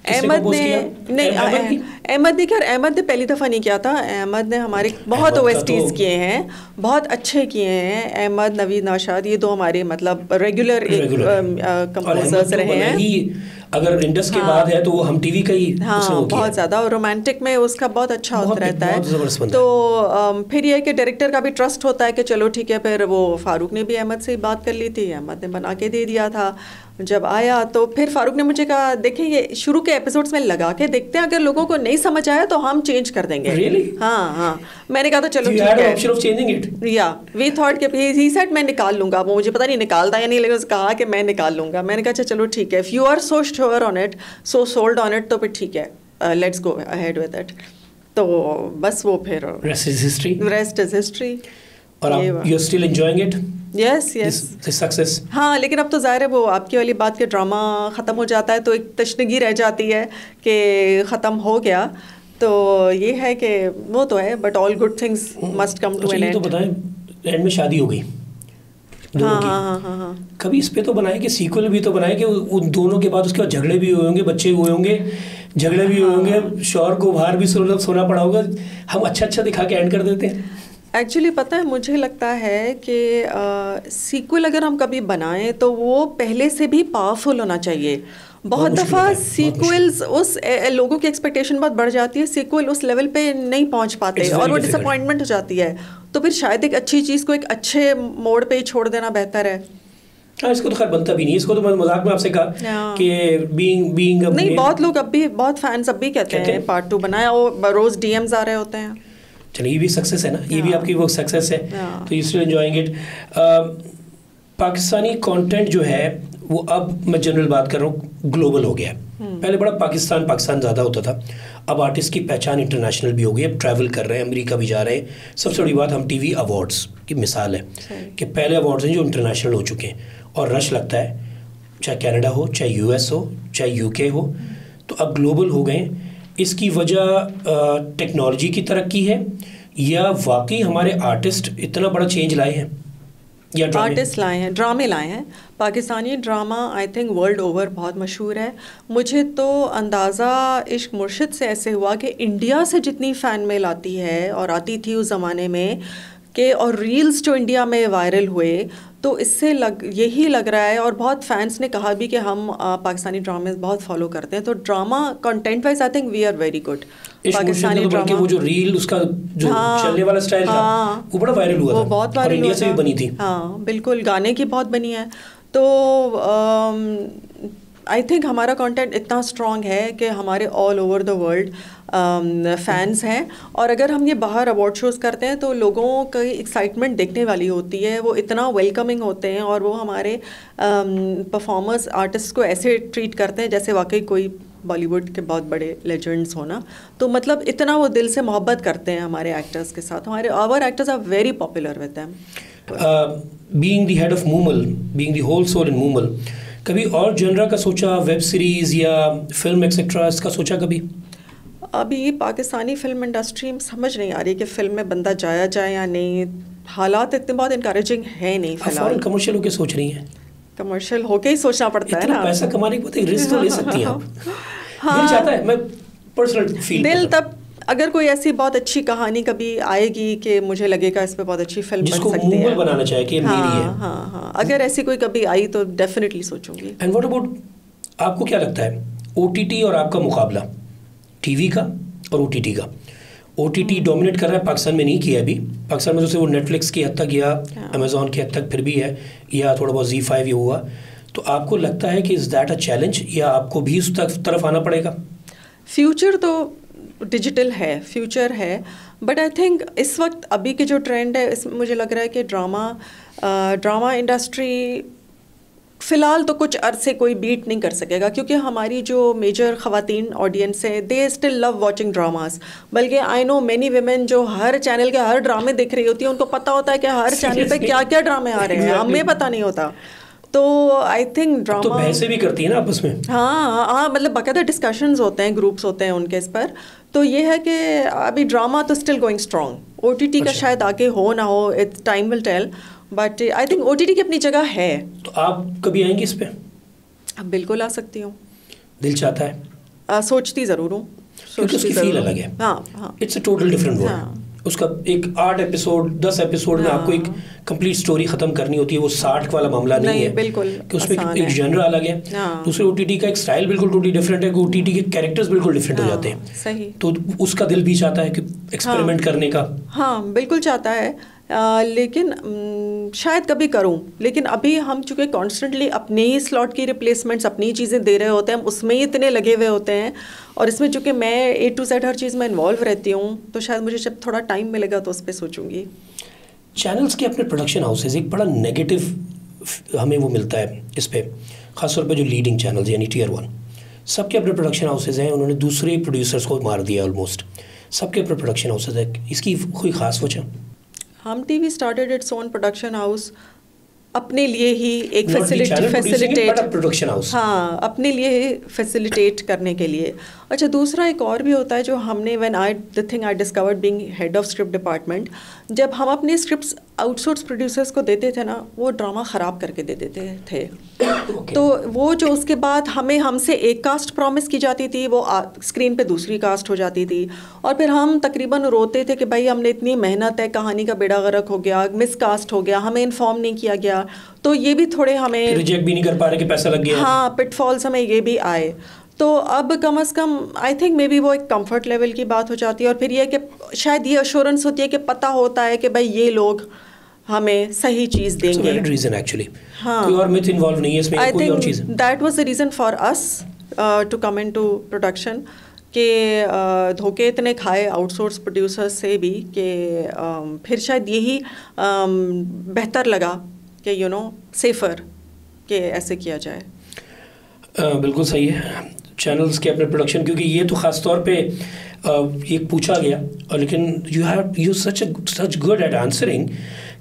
S1: अहमद ने पहली दफ़ा नहीं किया था, अहमद ने हमारे बहुत ओएसटीज़ किए हैं, बहुत अच्छे किए हैं। अहमद, नवीद नाशाद, ये दो हमारे मतलब रेगुलर कंपोजर्स रहे हैं।
S2: अगर इंडस के बाद है तो वो हम टीवी का ही
S1: बहुत ज़्यादा, और रोमांटिक में उसका बहुत अच्छा होता रहता है। तो फिर ये कि डायरेक्टर का भी ट्रस्ट होता है कि चलो ठीक है, फिर वो फ़ारूक ने भी अहमद से बात कर ली थी, अहमद ने बना के दे दिया था। जब आया तो फिर फ़ारूक ने मुझे कहा देखें ये शुरू के एपिसोड्स में लगा के देखते हैं, अगर लोगों को नहीं समझ आया तो हम चेंज कर देंगे।
S2: Really?
S1: हाँ मैंने कहा तो चलो ठीक है, या वी थॉट कि ही सेड मैं निकाल लूँगा, वो मुझे पता नहीं निकालता या नहीं, लेकिन उसने कहा कि मैं निकाल लूँगा। मैंने कहा चलो ठीक है, if you are so sure on it, so sold on it, तो फिर ठीक है, let's go ahead with it. तो बस वो फिर
S2: रेस्ट इज हिस्ट्री। और आप you are still enjoying it?
S1: Yes
S2: success.
S1: हाँ, लेकिन अब तो ज़ाहिर है वो आपकी वाली बात के ड्रामा ख़त्म हो जाता है तो एक तशनगी रह जाती है कि ख़त्म हो गया। तो ये है कि वो तो है, but all good things must come to an end.
S2: तो बताएं, एंड में शादी हो गई
S1: हाँ।
S2: कभी इस पे तो बनाए कि सीक्वल भी तो बनाए कि उन दोनों के बाद उसके बाद झगड़े भी हुए होंगे, बच्चे हुए होंगे, झगड़े भी हुए होंगे, शौहर को बाहर भी सोना पड़ा होगा, हम अच्छा दिखा के एंड कर देते हैं।
S1: एक्चुअली पता है, मुझे लगता है कि सीक्वल अगर हम कभी बनाएं तो वो पहले से भी पावरफुल होना चाहिए। बहुत दफ़ा सीक्वल्स उस लोगों की एक्सपेक्टेशन बहुत बढ़ जाती है, सीक्वल उस लेवल पे नहीं पहुंच पाते और वो डिसअपॉइंटमेंट हो जाती है। तो फिर शायद एक अच्छी चीज़ को एक अच्छे मोड़ पे ही छोड़ देना बेहतर है।
S2: हाँ, इसको तो खैर बनता भी नहीं, इसको तो मैं मजाक में आपसे कहा कि बीइंग
S1: नहीं, बहुत लोग अब भी, बहुत फैंस अब भी कहते हैं पार्ट 2 बनाया, और रोज़ डीएम्स आ रहे होते हैं।
S2: चलिए, ये भी सक्सेस है ना, ये भी आपकी वो सक्सेस है, तो you still enjoying it. Pakistani content जो है वो, अब मैं जनरल बात कर रहा हूँ, ग्लोबल हो गया है। पहले बड़ा पाकिस्तान ज़्यादा होता था, अब आर्टिस्ट की पहचान इंटरनेशनल भी हो गई, अब ट्रैवल कर रहे हैं, अमेरिका भी जा रहे हैं। सबसे बड़ी बात, हम टीवी अवार्ड्स की मिसाल है कि पहले अवार्ड्स हैं जो इंटरनेशनल हो चुके हैं, और रश लगता है, चाहे कनाडा हो, चाहे यूएस हो, चाहे यूके हो, तो अब ग्लोबल हो गए। इसकी वजह टेक्नोलॉजी की तरक्की है या वाकई हमारे आर्टिस्ट इतना बड़ा चेंज लाए हैं, या
S1: आर्टिस्ट लाए हैं, ड्रामे लाए हैं? Pakistani drama I think world over बहुत मशहूर है। मुझे तो अंदाज़ा इश्क मुर्शिद से ऐसे हुआ कि इंडिया से जितनी फ़ैन मेल आती है और आती थी उस ज़माने में, कि और रील्स जो इंडिया में वायरल हुए, तो इससे यही लग रहा है, और बहुत फैंस ने कहा भी कि हम पाकिस्तानी ड्रामे बहुत फॉलो करते हैं, तो drama content wise I think we are very good.
S2: Pakistani drama वो जो रील उसका जो चलने वाला स्टाइल था वो बड़ा वायरल हुआ था,
S1: बहुत वायरल,
S2: इंडिया से भी बनी थी।
S1: हाँ बिल्कुल, गाने की बहुत बनी है। तो आई थिंक हमारा कंटेंट इतना स्ट्रॉन्ग है कि हमारे all over the world fans हैं, और अगर हम ये बाहर अवार्ड शोज़ करते हैं तो लोगों की एक्साइटमेंट देखने वाली होती है, वो इतना वेलकमिंग होते हैं, और वो हमारे परफॉर्मर्स आर्टिस्ट को ऐसे ट्रीट करते हैं जैसे वाकई कोई बॉलीवुड के बहुत बड़े लेजेंड्स होना। तो मतलब इतना वो दिल से मोहब्बत करते हैं हमारे एक्टर्स के साथ। हमारे our actors are very popular with them.
S2: Being the head of Moomal, being the whole soul in Moomal, कभी और जनरा का सोचा, वेब सीरीज या फिल्म एक्सेट्रा, इसका सोचा कभी?
S1: अभी पाकिस्तानी फिल्म इंडस्ट्री में समझ नहीं आ रही कि फिल्म में बंदा जाए या नहीं। हालात इतने बहुत इनकरेजिंग है नहीं फिलहाल।
S2: कमर्शियल होके सोच रही हैं?
S1: कमर्शियल होके ही सोचना पड़ता है ना,
S2: पैसा कमाने के बाद एक रिस्क तो ले सकती हैं आप। दिल चाहता है, मैं पर्सनल फील
S1: दिल तब अगर कोई ऐसी बहुत अच्छी कहानी कभी आएगी कि मुझे लगेगा इस पे बहुत अच्छी फिल्म बन सकती है,
S2: जिसको बनाना चाहे कि मेरी है।
S1: हाँ, अगर ऐसी कोई कभी आई तो डेफिनेटली सोचूंगी।
S2: एंड व्हाट अबाउट, आपको क्या लगता है ओटीटी और आपका मुकाबला, टीवी का और ओटीटी का? ओटीटी डोमिनेट कर रहा है, पाकिस्तान में नहीं किया अभी। पाकिस्तान में तो वो नेटफ्लिक्स की हद तक या अमेजोन की हद तक फिर भी है, या थोड़ा बहुत ZEE5 ये हुआ। तो आपको लगता है कि इज दैट अ चैलेंज, या आपको भी उस तरफ आना पड़ेगा?
S1: फ्यूचर तो डिजिटल है, फ्यूचर है, बट आई थिंक इस वक्त अभी के जो ट्रेंड है इसमें मुझे लग रहा है कि ड्रामा इंडस्ट्री फ़िलहाल तो कुछ अरसे कोई बीट नहीं कर सकेगा, क्योंकि हमारी जो मेजर ख़वातीन ऑडियंस है they still love watching dramas. बल्कि आई नो मेनी विमेन जो हर चैनल के हर ड्रामे देख रही होती है, उनको पता होता है कि हर चैनल पे क्या क्या ड्रामे आ रहे हैं, हमें पता नहीं होता। तो आई थिंक ड्रामा
S2: तो बहसें भी करती है ना आपस में।
S1: हाँ, मतलब बाकायदा डिस्कशंस होते हैं, ग्रुप्स होते हैं उनके इस पर। तो ये है कि अभी ड्रामा तो स्टिल गोइंग स्ट्रॉन्ग। ओटीटी का शायद आगे हो ना हो, it's time will tell, but I think OTT की अपनी जगह है।
S2: तो आप कभी आएंगी इस पे?
S1: बिल्कुल आ सकती हूँ,
S2: दिल चाहता है।
S1: सोचती ज़रूर हूँ,
S2: क्योंकि उसकी फील अलग है।
S1: हाँ,
S2: it's a total different world. उसका एक 8 एपिसोड 10 एपिसोड में आपको एक कंप्लीट स्टोरी खत्म करनी होती है। वो 60 वाला मामला नहीं है,
S1: बिल्कुल
S2: कि उसमें एक जनर अलग है। दूसरे ओटीटी का एक स्टाइल बिल्कुल टोटली डिफरेंट है, कि ओटीटी के कैरेक्टर्स बिल्कुल डिफरेंट हो जाते हैं।
S1: सही।
S2: तो उसका दिल भी चाहता है कि एक्सपेरिमेंट करने का।
S1: हाँ बिल्कुल चाहता है, लेकिन शायद कभी करूं। लेकिन अभी हम चूँकि कॉन्स्टेंटली अपने ही स्लॉट की रिप्लेसमेंट्स, अपनी चीज़ें दे रहे होते हैं, हम उसमें ही इतने लगे हुए होते हैं, और इसमें चूँकि मैं A to Z हर चीज़ में इन्वॉल्व रहती हूँ, तो शायद मुझे जब थोड़ा टाइम मिलेगा तो उस पर सोचूंगी।
S2: चैनल्स के अपने प्रोडक्शन हाउसेज, एक बड़ा नेगेटिव हमें वो मिलता है इस पर, ख़ासतौर पर जो लीडिंग चैनल्स यानी Tier 1, सबके अपने प्रोडक्शन हाउसेज हैं। उन्होंने दूसरे प्रोड्यूसर्स को मार दिया ऑलमोस्ट। सबके अपने प्रोडक्शन हाउसेज है, इसकी कोई ख़ास वजह?
S1: हम TV started its own production house, अपने लिए ही एक फैसिलिटेट
S2: प्रोडक्शन हाउस,
S1: हाँ अपने लिए फैसिलिटेट करने के लिए। अच्छा, दूसरा एक और भी होता है जो हमने the thing I discovered being head of script department, जब हम अपने स्क्रिप्ट्स आउटसोर्स प्रोड्यूसर्स को देते थे ना, वो ड्रामा ख़राब करके दे देते थे। तो वो जो उसके बाद हमसे एक कास्ट प्रॉमिस की जाती थी, वो स्क्रीन पे दूसरी कास्ट हो जाती थी, और फिर हम तकरीबन रोते थे कि भाई हमने इतनी मेहनत है, कहानी का बेड़ा गर्क हो गया, मिसकास्ट हो गया, हमें इन्फॉर्म नहीं किया गया। तो ये भी थोड़े हमें
S2: रिजेक्ट भी नहीं कर पा रहे कि पैसा लग गया।
S1: हाँ, पिटफॉल्स हमें ये भी आए। तो अब कम से कम आई थिंक मे बी वो एक कंफर्ट लेवल की बात हो जाती है, और फिर ये कि शायद ये अश्योरेंस होती है कि पता होता है कि भाई ये लोग हमें सही चीज़ देंगे।
S2: रीज़न एक्चुअली,
S1: हाँ,
S2: कोई और मिथ इन्वॉल्व नहीं है इसमें, कोई और चीज़।
S1: That was the reason for us to come into production, कि धोखे इतने खाए आउटसोर्स प्रोड्यूसर्स से भी कि फिर शायद यही बेहतर लगा कि सेफ़र कि ऐसे किया जाए।
S2: बिल्कुल सही है, चैनल्स के अपने प्रोडक्शन, क्योंकि ये तो ख़ास तौर पे ये पूछा गया, और लेकिन you such good at answering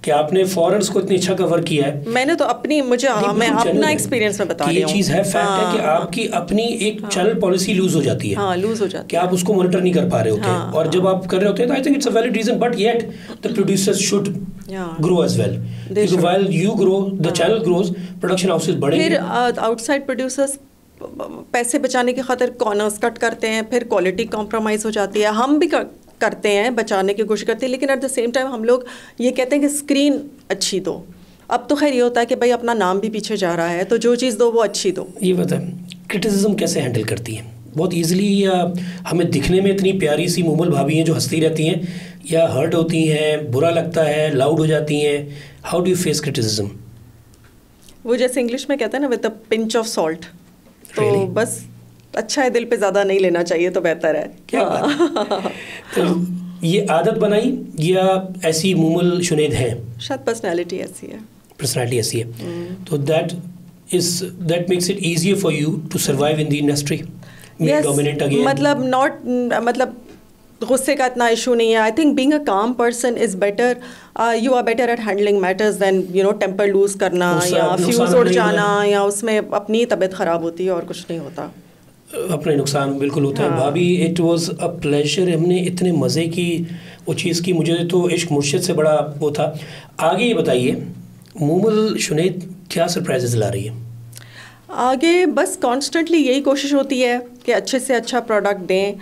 S2: कि आपने फॉरेनर्स को इतनी अच्छा कवर किया है।
S1: मैंने तो मैं अपना एक्सपीरियंस में बता रही हूँ।
S2: ये चीज़ है, फैक्ट है कि आपकी अपनी एक चैनल पॉलिसी लूज हो जाती है।
S1: हाँ, लूज हो जाती है
S2: कि आप उसको मॉनिटर नहीं कर पा रहे होते, और जब आप कर रहे होते हैं तो I think it's a valid reason, but yet the producers should grow as well, because while you grow, the channel grows, production houses बढ़ेंगे।
S1: फिर आउटसाइड प्रोड्यूसर्स पैसे बचाने की खातिर कॉर्नर्स कट करते हैं, फिर क्वालिटी कॉम्प्रोमाइज़ हो जाती है। हम भी करते हैं, बचाने की कोशिश करते हैं, लेकिन एट द सेम टाइम हम लोग ये कहते हैं कि स्क्रीन अच्छी दो, अब तो खैर ये होता है कि भाई अपना नाम भी पीछे जा रहा है, तो जो चीज़ दो वो अच्छी दो।
S2: ये बता, क्रिटिसिज्म कैसे हैंडल करती है? बहुत ईजिली, या हमें दिखने में इतनी प्यारी सी मूमल भाभी हैं जो हंसती रहती हैं, या हर्ट होती हैं, बुरा लगता है, लाउड हो जाती हैं? How do you face criticism?
S1: वो जैसे इंग्लिश में कहते हैं ना, with a pinch of salt. तो
S2: Really?
S1: बस अच्छा है, दिल पे ज़्यादा नहीं लेना चाहिए तो बेहतर है।
S2: क्या बात? तो ये आदत बनाई या ऐसी मूमल शुनेद हैं?
S1: शायद पर्सनैलिटी ऐसी है।
S2: पर्सनैलिटी ऐसी है। तो that makes it easier for you to survive in the industry, male dominant again.
S1: मतलब गुस्से का इतना इशू नहीं है। I think being a calm person is better, you are better at handling matters than temper lose करना या fuse उड़ जाना, या उसमें अपनी तबीयत ख़राब होती है और कुछ नहीं होता।
S2: अपने नुकसान बिल्कुल होता है। भाभी, इट वाज अ प्लेजर। हमने इतने मज़े की वो चीज़ की, मुझे तो इश्क मुर्शिद से बड़ा वो था। आगे ये बताइए, मूमल शुनेद क्या सरप्राइजेस ला रही है
S1: आगे? बस कॉन्स्टेंटली यही कोशिश होती है कि अच्छे से अच्छा प्रोडक्ट दें।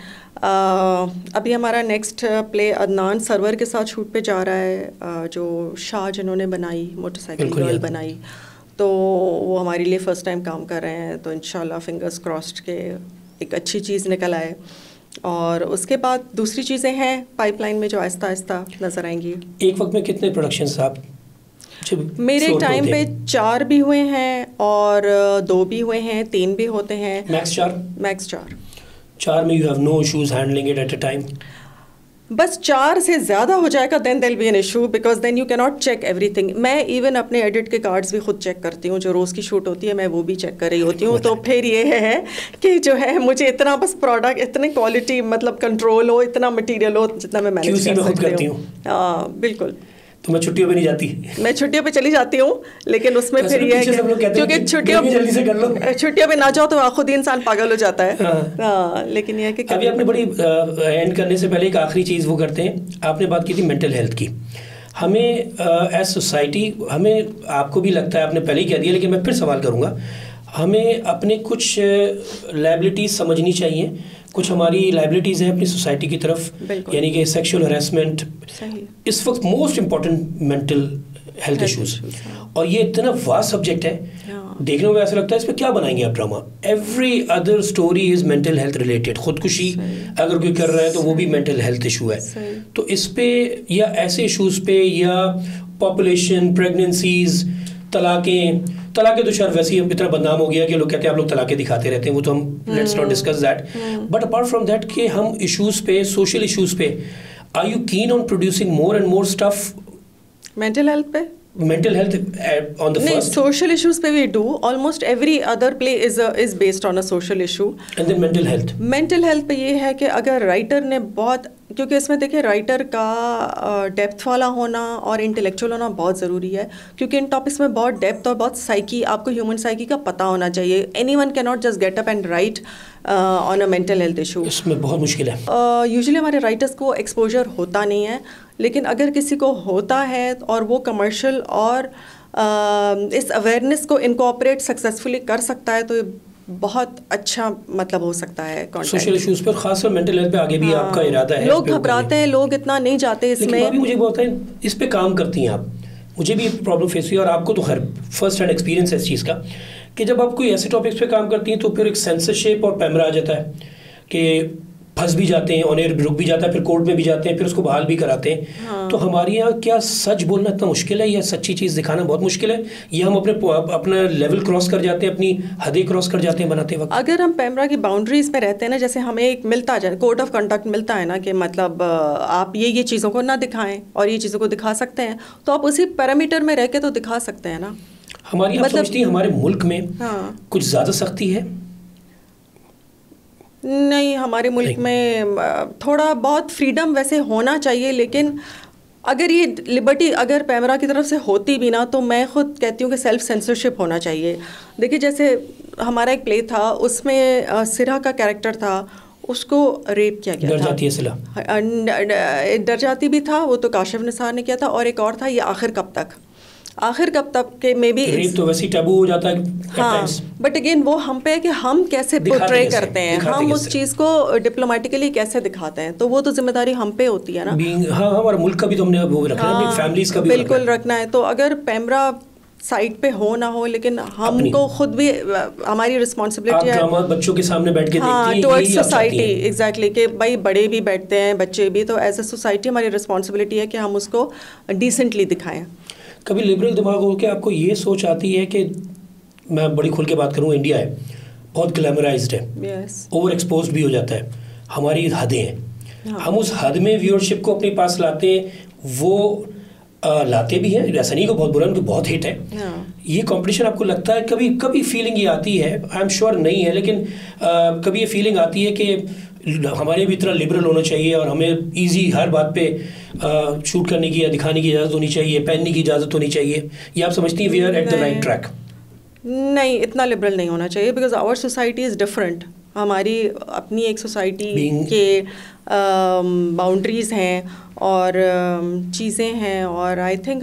S1: अभी हमारा नेक्स्ट प्ले अदनान सरवर के साथ शूट पे जा रहा है, जो शाह जिन्होंने बनाई, मोटरसाइकिल गर्ल बनाई, तो वो हमारे लिए फ़र्स्ट टाइम काम कर रहे हैं। तो इंशाल्लाह फिंगर्स क्रॉस्ड के एक अच्छी चीज़ निकल आए। और उसके बाद दूसरी चीज़ें हैं पाइपलाइन में जो आहिस्ता आहिस्ता नज़र आएंगी।
S2: एक वक्त में कितने प्रोडक्शंस आप
S1: मेरे टाइम पे 4 भी हुए हैं और 2 भी हुए हैं, 3 भी होते हैं। मैक्स 4
S2: में you have no issues handling it at a time?
S1: बस 4 से ज़्यादा हो जाएगा then there will be an issue, because then you can not check everything. मैं इवन अपने एडिट के कार्ड्स भी खुद चेक करती हूँ, जो रोज़ की शूट होती है मैं वो भी चेक कर रही होती हूँ। तो फिर ये है कि जो है मुझे इतना बस प्रोडक्ट, इतनी क्वालिटी मतलब कंट्रोल हो, इतना मटेरियल हो जितना मैं मैनेज कर सकती हूँ। हाँ बिल्कुल।
S2: तो मैं छुट्टियों पे नहीं जाती?
S1: मैं छुट्टियों पे चली जाती हूँ, लेकिन उसमें फिर ये है क्योंकि छुट्टियों पे ना जाओ तो खुद ही इंसान पागल हो जाता है। हाँ, लेकिन ये है कि
S2: अभी आपने बड़ी एंड करने से पहले एक आखिरी चीज़ वो करते हैं, आपने बात की थी मेंटल हेल्थ की। हमें एज सोसाइटी, हमें, आपको भी लगता है, आपने पहले ही कह दिया लेकिन मैं फिर सवाल करूँगा, हमें अपने कुछ लायबिलिटीज़ समझनी चाहिए। कुछ हमारी लाइबिलिटीज़ हैं अपनी सोसाइटी की तरफ, यानी कि सेक्सुअल हरासमेंट इस वक्त most important mental health issues, और ये इतना वास्ट सब्जेक्ट है, देखने में ऐसा लगता है इस पर क्या बनाएंगे आप drama. Every other story is mental health related. खुदकुशी अगर कोई कर रहा है तो वो भी मेंटल हेल्थ इशू है। तो इस पे या ऐसे इशूज़ पे, या पॉपुलेशन, प्रेगनेंसीज, तलाक़ें तो शायद वैसे ही इतना बदनाम हो गया कि लोग कहते हैं आप लोग तलाक़ें दिखाते रहते हैं, वो तो हम let's not discuss that. But apart from that कि हम इश्यूज़ पे, सोशल इश्यूज़ पे, are you keen on producing more and more stuff
S1: mental health पे?
S2: mental health on the first?
S1: Social issues पे we do. Almost every other play is based on a social issue.
S2: And then mental health? Mental
S1: health पे ये है कि अगर writer ने बहुत, क्योंकि इसमें देखिए राइटर का डेप्थ वाला होना और इंटेलेक्चुअल होना बहुत ज़रूरी है, क्योंकि इन टॉपिक्स में बहुत डेप्थ और बहुत साइकी, आपको ह्यूमन साइकी का पता होना चाहिए। Anyone can not just get up and right on a mental health issue.
S2: इसमें बहुत मुश्किल है।
S1: यूजुअली हमारे राइटर्स को एक्सपोजर होता नहीं है, लेकिन अगर किसी को होता है और वो कमर्शियल और इस अवेयरनेस को इनकॉर्पोरेट सक्सेसफुली कर सकता है, तो बहुत अच्छा मतलब हो सकता है।
S2: सोशल इश्यूज पर, खासकर मेंटल हेल्थ पे आगे भी आपका इरादा है?
S1: लोग घबराते हैं, लोग इतना नहीं जाते इसमें।
S2: अभी मुझे बहुत है, इस पे काम करती हैं आप, मुझे भी प्रॉब्लम फेस हुई और आपको तो खैर फर्स्ट हैंड एक्सपीरियंस है इस चीज़ का, कि जब आप कोई ऐसे टॉपिक्स पे काम करती हैं तो फिर एक सेंसरशिप और पैमरा आ जाता है कि फंस भी जाते हैं, ऑन एयर रुक भी जाता है, फिर कोर्ट में भी जाते हैं, फिर उसको बहाल भी कराते हैं। हाँ। तो हमारे यहाँ क्या सच बोलना इतना मुश्किल है या सच्ची चीज़ दिखाना बहुत मुश्किल है, या हम अपना लेवल क्रॉस कर जाते हैं, अपनी हदें क्रॉस कर जाते हैं बनाते वक्त?
S1: अगर हम पैमरा की बाउंड्रीज में रहते हैं ना, जैसे हमें एक मिलता है, कोड ऑफ कंडक्ट मिलता है ना, कि मतलब आप ये चीज़ों को ना दिखाएं और ये चीज़ों को दिखा सकते हैं, तो आप उसी पैरामीटर में रह के तो दिखा सकते हैं ना।
S2: हमारी मतलब, समझती हैं हमारे मुल्क में कुछ ज़्यादा सख्ती है?
S1: नहीं, हमारे मुल्क में थोड़ा बहुत फ्रीडम वैसे होना चाहिए, लेकिन अगर ये लिबर्टी अगर पैमरा की तरफ से होती भी ना, तो मैं खुद कहती हूँ कि सेल्फ सेंसरशिप होना चाहिए। देखिए जैसे हमारा एक प्ले था, उसमें सिरा का कैरेक्टर था, उसको रेप किया गया था। डर जाती भी था, वो तो काशिफ निसार ने किया था, और एक और था ये आखिर कब तक के में भी
S2: रेप तो वैसे टैबू हो जाता है।
S1: हाँ, बट अगेन वो हम पे है कि हम कैसे पोर्ट्रे करते हैं, हम उस चीज़ को डिप्लोमेटिकली कैसे दिखाते हैं, तो वो तो जिम्मेदारी हम पे होती है ना।
S2: हाँ, हमारा मुल्क का भी तो हमने वो रखना है, फैमिलीज का भी
S1: बिल्कुल रखना है। तो अगर पैमरा साइड पे हो ना हो, लेकिन हमको खुद भी हमारी रिस्पॉन्सिबिलिटी है।
S2: ड्रामा बच्चों के सामने बैठ के
S1: हाँ,
S2: देखती हैं,
S1: टुवर्ड्स सोसाइटी, एग्जैक्टली, कि भाई बड़े भी बैठते हैं, बच्चे भी, तो एज ए सोसाइटी हमारी रिस्पॉन्सिबिलिटी है कि हम उसको डिसेंटली दिखाएं।
S2: कभी लिबरल दिमाग हो के आपको ये सोच आती है कि मैं बड़ी खुल के बात करूँ, इंडिया है बहुत ग्लैमराइज्ड है, ओवर एक्सपोज भी हो जाता है, हमारी हदें हैं, हम उस हद में व्यूअरशिप को अपने पास लाते हैं, वो लाते भी हैं, ऐसा नहीं को बहुत बुरा, उनको बहुत हिट है। ये कंपटीशन आपको लगता है कभी कभी फीलिंग ये आती है, आई एम श्योर नहीं है, लेकिन कभी ये फीलिंग आती है कि हमारे भी इतना लिबरल होना चाहिए और हमें इजी हर बात पे शूट करने की या दिखाने की इजाज़त होनी चाहिए, पहनने की इजाज़त होनी चाहिए, ये आप समझती हैं we are at the right track?
S1: नहीं, इतना लिबरल नहीं होना चाहिए, because our society is different. हमारी अपनी एक सोसाइटी के बाउंड्रीज़ हैं और चीज़ें हैं, और आई थिंक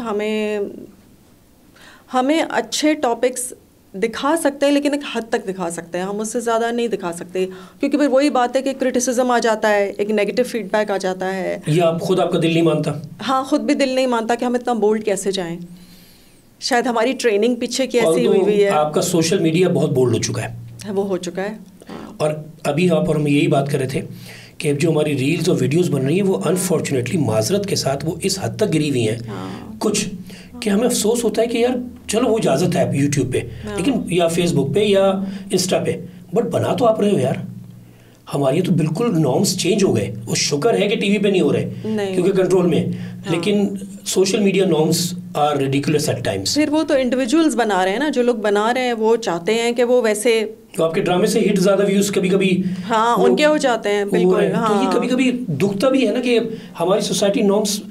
S1: हमें अच्छे टॉपिक्स दिखा सकते हैं, लेकिन एक हद तक दिखा सकते हैं, हम उससे ज़्यादा नहीं दिखा सकते, क्योंकि फिर वही बात है कि क्रिटिसिज्म आ जाता है, एक नेगेटिव फीडबैक आ जाता है।
S2: ये आपका दिल नहीं मानता?
S1: हाँ, खुद भी दिल नहीं मानता कि हम इतना बोल्ड कैसे जाएं। शायद हमारी ट्रेनिंग पीछे की ऐसी हुई है।
S2: आपका सोशल मीडिया बहुत बोल्ड हो चुका है।
S1: वो हो चुका है।
S2: और अभी आप और हम यही बात कर रहे थे कि जो हमारी रील्स और वीडियोस बन रही हैं वो अनफॉर्चुनेटली माजरत के साथ वो इस हद तक गिरी हुई हैं कुछ कि हमें अफसोस होता है कि यार चलो वो इजाज़त है यूट्यूब पे, लेकिन या फेसबुक पे या इंस्टा पे, बट बना तो आप रहे हो यार। हमारे तो बिल्कुल नॉर्म्स चेंज हो गए। वो शुक्र है कि टीवी पे नहीं हो रहे क्योंकि कंट्रोल में, लेकिन social media norms are ridiculous at times.
S1: फिर वो तो इंडिविजुअल्स बना रहे हैं ना, जो लोग बना रहे हैं वो चाहते हैं कि वो वैसे, तो
S2: आपके ड्रामे से हिट ज़्यादा व्यूज़ कभी कभी
S1: हाँ उनके हो जाते हैं। बिल्कुल हाँ।
S2: तो ये कभी कभी दुखता भी है ना कि हमारी सोसाइटी नॉर्म्स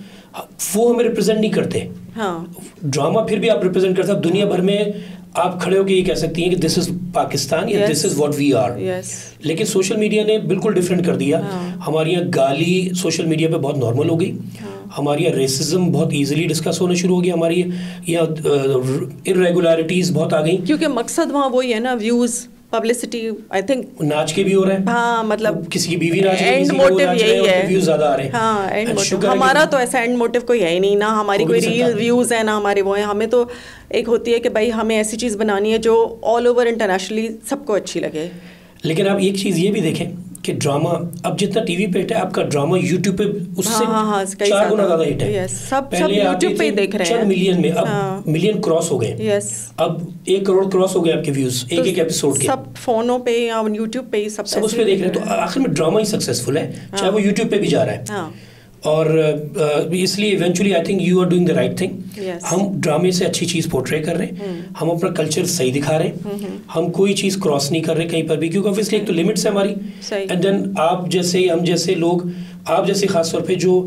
S2: वो हमें रिप्रेजेंट नहीं करते।
S1: हाँ,
S2: ड्रामा फिर भी आप रिप्रेजेंट करते हैं। दुनिया भर में आप खड़े होकर ये कह सकती हैं कि दिस इज पाकिस्तान या this is what we are. लेकिन सोशल मीडिया ने बिल्कुल डिफरेंट कर दिया। हमारी यहाँ गाली सोशल मीडिया पे बहुत नॉर्मल हो गई। हमारी यहाँ रेसिज्म बहुत इजीली डिस्कस होना शुरू हो गया। हमारी यहाँ इरेगुलरिटीज बहुत आ गई,
S1: क्योंकि मकसद वहाँ वही है ना, व्यूज, पब्लिसिटी। आई थिंक
S2: नाच के भी हो रहे हैं।
S1: हाँ, मतलब
S2: किसी की बीवी नाच रही है,
S1: एंड मोटिव यही है,
S2: व्यूज ज्यादा आ रहे हैं।
S1: हाँ, एंड मोटिव। हमारा तो ऐसा एंड मोटिव कोई है ही नहीं ना, हमारी कोई रील व्यूज है ना हमारे वो है। हमें तो एक होती है कि भाई हमें ऐसी चीज़ बनानी है जो ऑल ओवर इंटरनेशनली सबको अच्छी लगे।
S2: लेकिन आप एक चीज़ ये भी देखें कि ड्रामा अब जितना टीवी पे हिट है, आपका ड्रामा यूट्यूब पे उससे 4 गुना ज़्यादा हिट है।
S1: सब यूट्यूब पे देख रहे हैं।
S2: मिलियन में, अब मिलियन क्रॉस हो गए। अब 1 करोड़ क्रॉस हो गए आपके व्यूज एक एपिसोड के।
S1: सब फोनों पे या यूट्यूब पे सब
S2: उस पे देख रहे हैं। तो आखिर में ड्रामा ही सक्सेसफुल है, चाहे वो यूट्यूब पे भी जा रहा है। और इसलिए eventually I think you are doing the right thing. हम ड्रामे से अच्छी चीज़ पोर्ट्रे कर रहे हैं, हम अपना कल्चर सही दिखा रहे हैं, हम कोई चीज़ क्रॉस नहीं कर रहे कहीं पर भी, क्योंकि ऑब्वियसली एक तो लिमिट्स है हमारी। एंड देन आप जैसे, हम जैसे लोग, आप जैसे खासतौर पे जो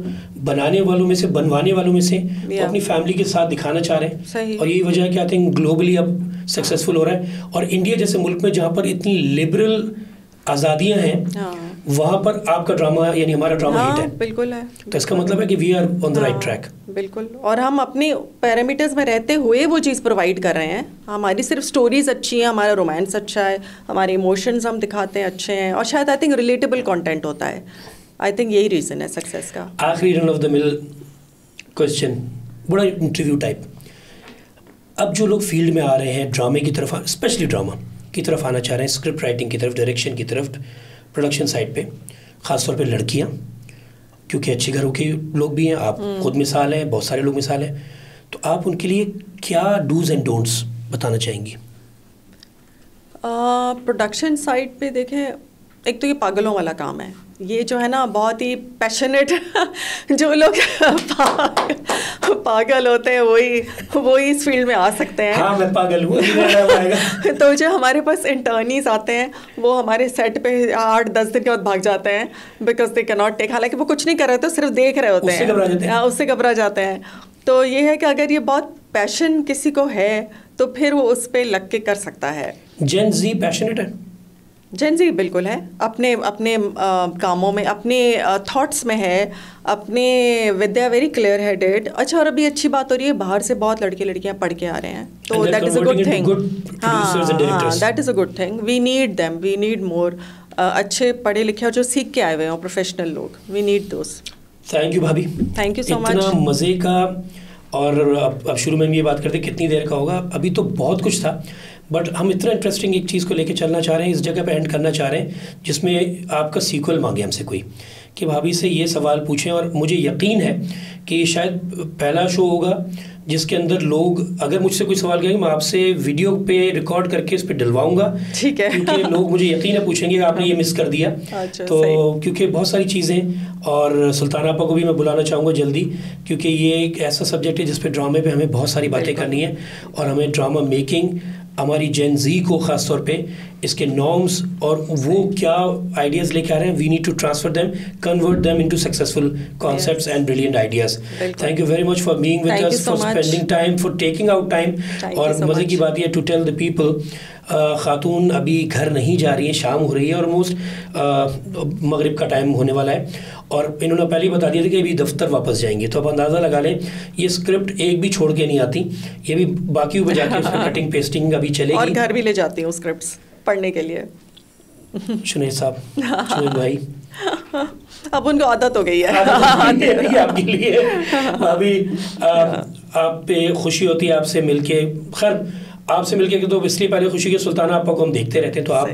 S2: बनाने वालों में से, बनवाने वालों में से, वो अपनी फैमिली के साथ दिखाना चाह रहे हैं। और यही वजह है कि आई थिंक ग्लोबली अब सक्सेसफुल हो रहा है। और इंडिया जैसे मुल्क में जहाँ पर इतनी लिबरल आज़ादियाँ हैं, वहाँ पर आपका ड्रामा यानी हमारा ड्रामा हिट है।
S1: बिल्कुल है।
S2: तो इसका मतलब है कि we are on the right track.
S1: बिल्कुल। और हम अपने पैरामीटर्स में रहते हुए वो चीज़ प्रोवाइड कर रहे हैं। हमारी सिर्फ स्टोरीज अच्छी हैं, हमारा रोमांस अच्छा है, हमारे इमोशंस हम दिखाते हैं अच्छे हैं, और शायद आई थिंक रिलेटेबल कंटेंट होता है। आई थिंक यही रीज़न है सक्सेस का।
S2: आखिरी run of the mill question, बड़ा इंटरव्यू टाइप। अब जो लोग फील्ड में आ रहे हैं ड्रामे की तरफ, स्पेशली ड्रामा की तरफ आना चाह रहे हैं, स्क्रिप्ट राइटिंग की तरफ, डायरेक्शन की तरफ, प्रोडक्शन साइड पे, ख़ासतौर पे लड़कियां, क्योंकि अच्छे घरों के लोग भी हैं, आप खुद मिसाल हैं, बहुत सारे लोग मिसाल हैं, तो आप उनके लिए क्या डूज एंड डोंट्स बताना चाहेंगी?
S1: प्रोडक्शन साइड पे देखें, एक तो ये पागलों वाला काम है। ये जो है ना बहुत ही पैशनेट जो लोग पागल होते हैं वही इस फील्ड में आ सकते हैं।
S2: हाँ, मैं पागल हूँ।
S1: तो जो हमारे पास इंटर्नीज आते हैं वो हमारे सेट पे 8-10 दिन के बाद भाग जाते हैं, because they can not take. हालांकि वो कुछ नहीं कर रहे होते, सिर्फ देख रहे होते हैं, उससे घबरा जाते हैं। तो ये है कि अगर ये बहुत पैशन किसी को है तो फिर वो उस पर लग के कर सकता है।
S2: जेन ज़ी पैशनेट है?
S1: जेन ज़ी बिल्कुल है, अपने कामों में, अपने थॉट्स में है, अपने विद्या वेरी क्लियर हेडेड। अच्छा, और अभी अच्छी बात हो रही है, बाहर से बहुत लड़कियां पढ़ के आ रहे हैं, तो that is a good thing. हाँ, that is a good thing. We need them, we need more अच्छे पढ़े लिखे और जो सीख के आए हुए हैं प्रोफेशनल लोग। We need those.
S2: Thank you भाभी,
S1: थैंक यू सो मच।
S2: इतना मज़े का और अब शुरू में हम ये बात करते कितनी देर का होगा, अभी तो बहुत कुछ था, बट हम इतना इंटरेस्टिंग एक चीज़ को लेके चलना चाह रहे हैं, इस जगह पे एंड करना चाह रहे हैं जिसमें आपका सीक्वल मांगे हमसे कोई, कि भाभी से ये सवाल पूछें। और मुझे यकीन है कि शायद पहला शो होगा जिसके अंदर लोग, अगर मुझसे कोई सवाल करेंगे मैं आपसे वीडियो पे रिकॉर्ड करके इस पे डलवाऊंगा,
S1: ठीक है,
S2: क्योंकि लोग मुझे यकीन है पूछेंगे आपने ये मिस कर दिया।
S1: अच्छा,
S2: तो क्योंकि बहुत सारी चीज़ें, और सुल्तान आपा को भी मैं बुलाना चाहूँगा जल्दी, क्योंकि ये एक ऐसा सब्जेक्ट है जिस पे ड्रामे पे हमें बहुत सारी बातें करनी है, और हमें ड्रामा मेकिंग, हमारी जेन जी को ख़ास तौर पे इसके नॉर्म्स और वो क्या आइडियाज़ लेके आ रहे हैं, we need to transfer them, convert them into successful concepts and brilliant ideas. Thank you very much for being with us, for spending time, for taking out time. और मज़े की बात ये टू टेल द पीपल, खातून अभी घर नहीं जा रही है, शाम हो रही है, ऑलमोस्ट मगरिब का टाइम होने वाला है, और इन्होंने पहले ही बता दिया था कि अभी दफ्तर वापस जाएंगे। तो अब अंदाज़ा लगा लें ये स्क्रिप्ट एक भी छोड़ के नहीं आती, ये भी बाकी ऊपर जाके उसमें कटिंग पेस्टिंग अभी चलेगी, और
S1: घर भी ले जाती हूँ स्क्रिप्ट्स पढ़ने के लिए।
S2: शुनेद साहब, शुनेद भाई,
S1: अब उनको आदत हो गई है
S2: आपके लिए। अभी आप पे खुशी होती है आपसे मिलके, खैर आपसे मिलके तो इसलिए पहले खुशी की सुल्ताना आपा को हम देखते रहते हैं, तो आप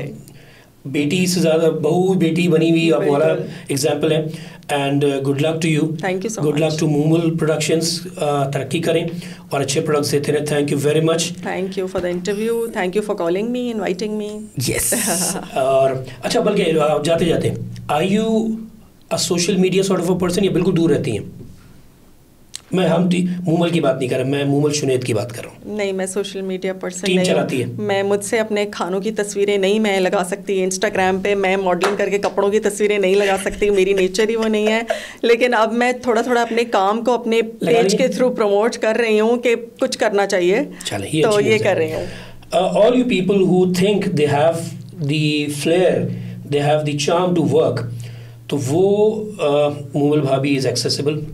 S2: बेटी से ज़्यादा बहू बेटी बनी हुई आप वाला एग्जाम्पल है। And good luck to you,
S1: thank you so much,
S2: good luck to Moomal productions, तरक्की करें और अच्छे प्रोडक्ट्स देते रहे। Thank you very much,
S1: thank you for the interview, thank you for calling me, inviting me.
S2: Yes. और अच्छा, बल्कि जाते जाते, are you a social media sort of a person, या बिल्कुल दूर रहती हैं? मैं हम मूमल की बात नहीं कर रहा, मैं मूमल शुनेद की बात कर रहा हूँ।
S1: नहीं, मैं सोशल मीडिया पर्सन
S2: नहीं चलाती है।
S1: मैं मुझसे अपने खानों की तस्वीरें नहीं मैं लगा सकती इंस्टाग्राम पे, मैं मॉडलिंग करके कपड़ों की तस्वीरें नहीं लगा सकती, मेरी नेचर ही वो नहीं है। लेकिन अब मैं थोड़ा थोड़ा अपने काम को अपने पेज के थ्रू प्रमोट कर रही हूँ कि कुछ करना चाहिए, तो ये कर रही हूँ।
S2: All you people who think they have the flair, they have the charm to work, तो वो मूमल भाभी इज़ एक्सेसिबल।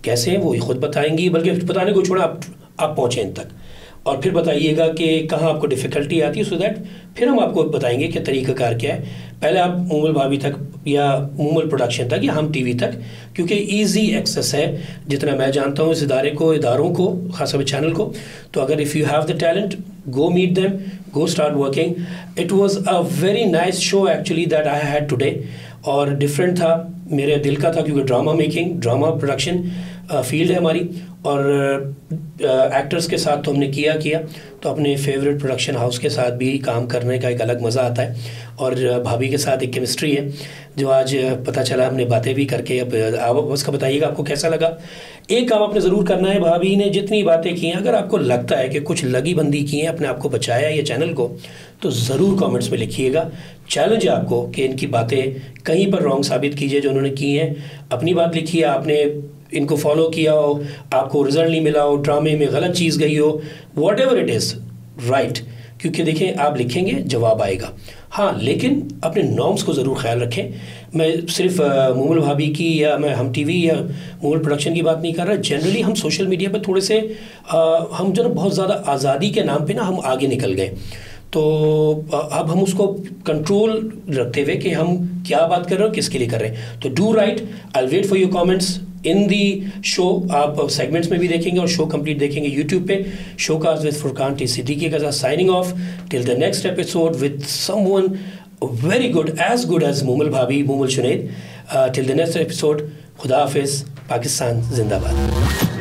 S2: कैसे हैं वो खुद बताएंगी, बल्कि बताने को छोड़ा आप पहुँचें इन तक, और फिर बताइएगा कि कहाँ आपको डिफ़िकल्टी आती है, सो दैट फिर हम आपको बताएंगे कि तरीक़ाकार क्या है। पहले आप मूमल भाभी तक या मूमल प्रोडक्शन तक या हम टीवी तक, क्योंकि इजी एक्सेस है जितना मैं जानता हूँ इस इदारों को खासकर चैनल को। तो अगर if you have the talent, go meet them, go start working. It was a very nice show actually that I had today, और डिफरेंट था, मेरे दिल का था, क्योंकि drama making, drama production field है हमारी, और एक्टर्स के साथ तो हमने किया, तो अपने फेवरेट प्रोडक्शन हाउस के साथ भी काम करने का एक अलग मज़ा आता है, और भाभी के साथ एक केमिस्ट्री है जो आज पता चला, हमने बातें भी करके। अब आप उसका बताइएगा आपको कैसा लगा। एक काम आपने ज़रूर करना है, भाभी ने जितनी बातें की हैं, अगर आपको लगता है कि कुछ लगी बंदी की हैं, अपने आप को बचाया ये चैनल को, तो ज़रूर कमेंट्स में लिखिएगा। चैलेंज है आपको कि इनकी बातें कहीं पर रॉन्ग साबित कीजिए जो उन्होंने की हैं। अपनी बात लिखिए, आपने इनको फॉलो किया हो, आपको रिजल्ट नहीं मिला हो, ड्रामे में गलत चीज़ गई हो, what ever it is, right, क्योंकि देखें आप लिखेंगे जवाब आएगा। हाँ, लेकिन अपने नॉर्म्स को ज़रूर ख्याल रखें। मैं सिर्फ मूमल भाभी की या मैं हम टीवी या मूमल प्रोडक्शन की बात नहीं कर रहा, जनरली हम सोशल मीडिया पर थोड़े से हम जो ना बहुत ज़्यादा आज़ादी के नाम पे ना हम आगे निकल गए, तो अब हम उसको कंट्रोल रखते हुए कि हम क्या बात कर रहे हो, किसके लिए कर रहे हैं। तो do right, I will wait for your comments in the show. आप सेगमेंट्स में भी देखेंगे और शो कंप्लीट देखेंगे यूट्यूब पे। Show cast with Furqan T Siddiqui के साथ signing off till the next episode with someone very good as Momal भाभी, Momal Shunaid. Till the next episode, खुदा हाफिज़, पाकिस्तान जिंदाबाद।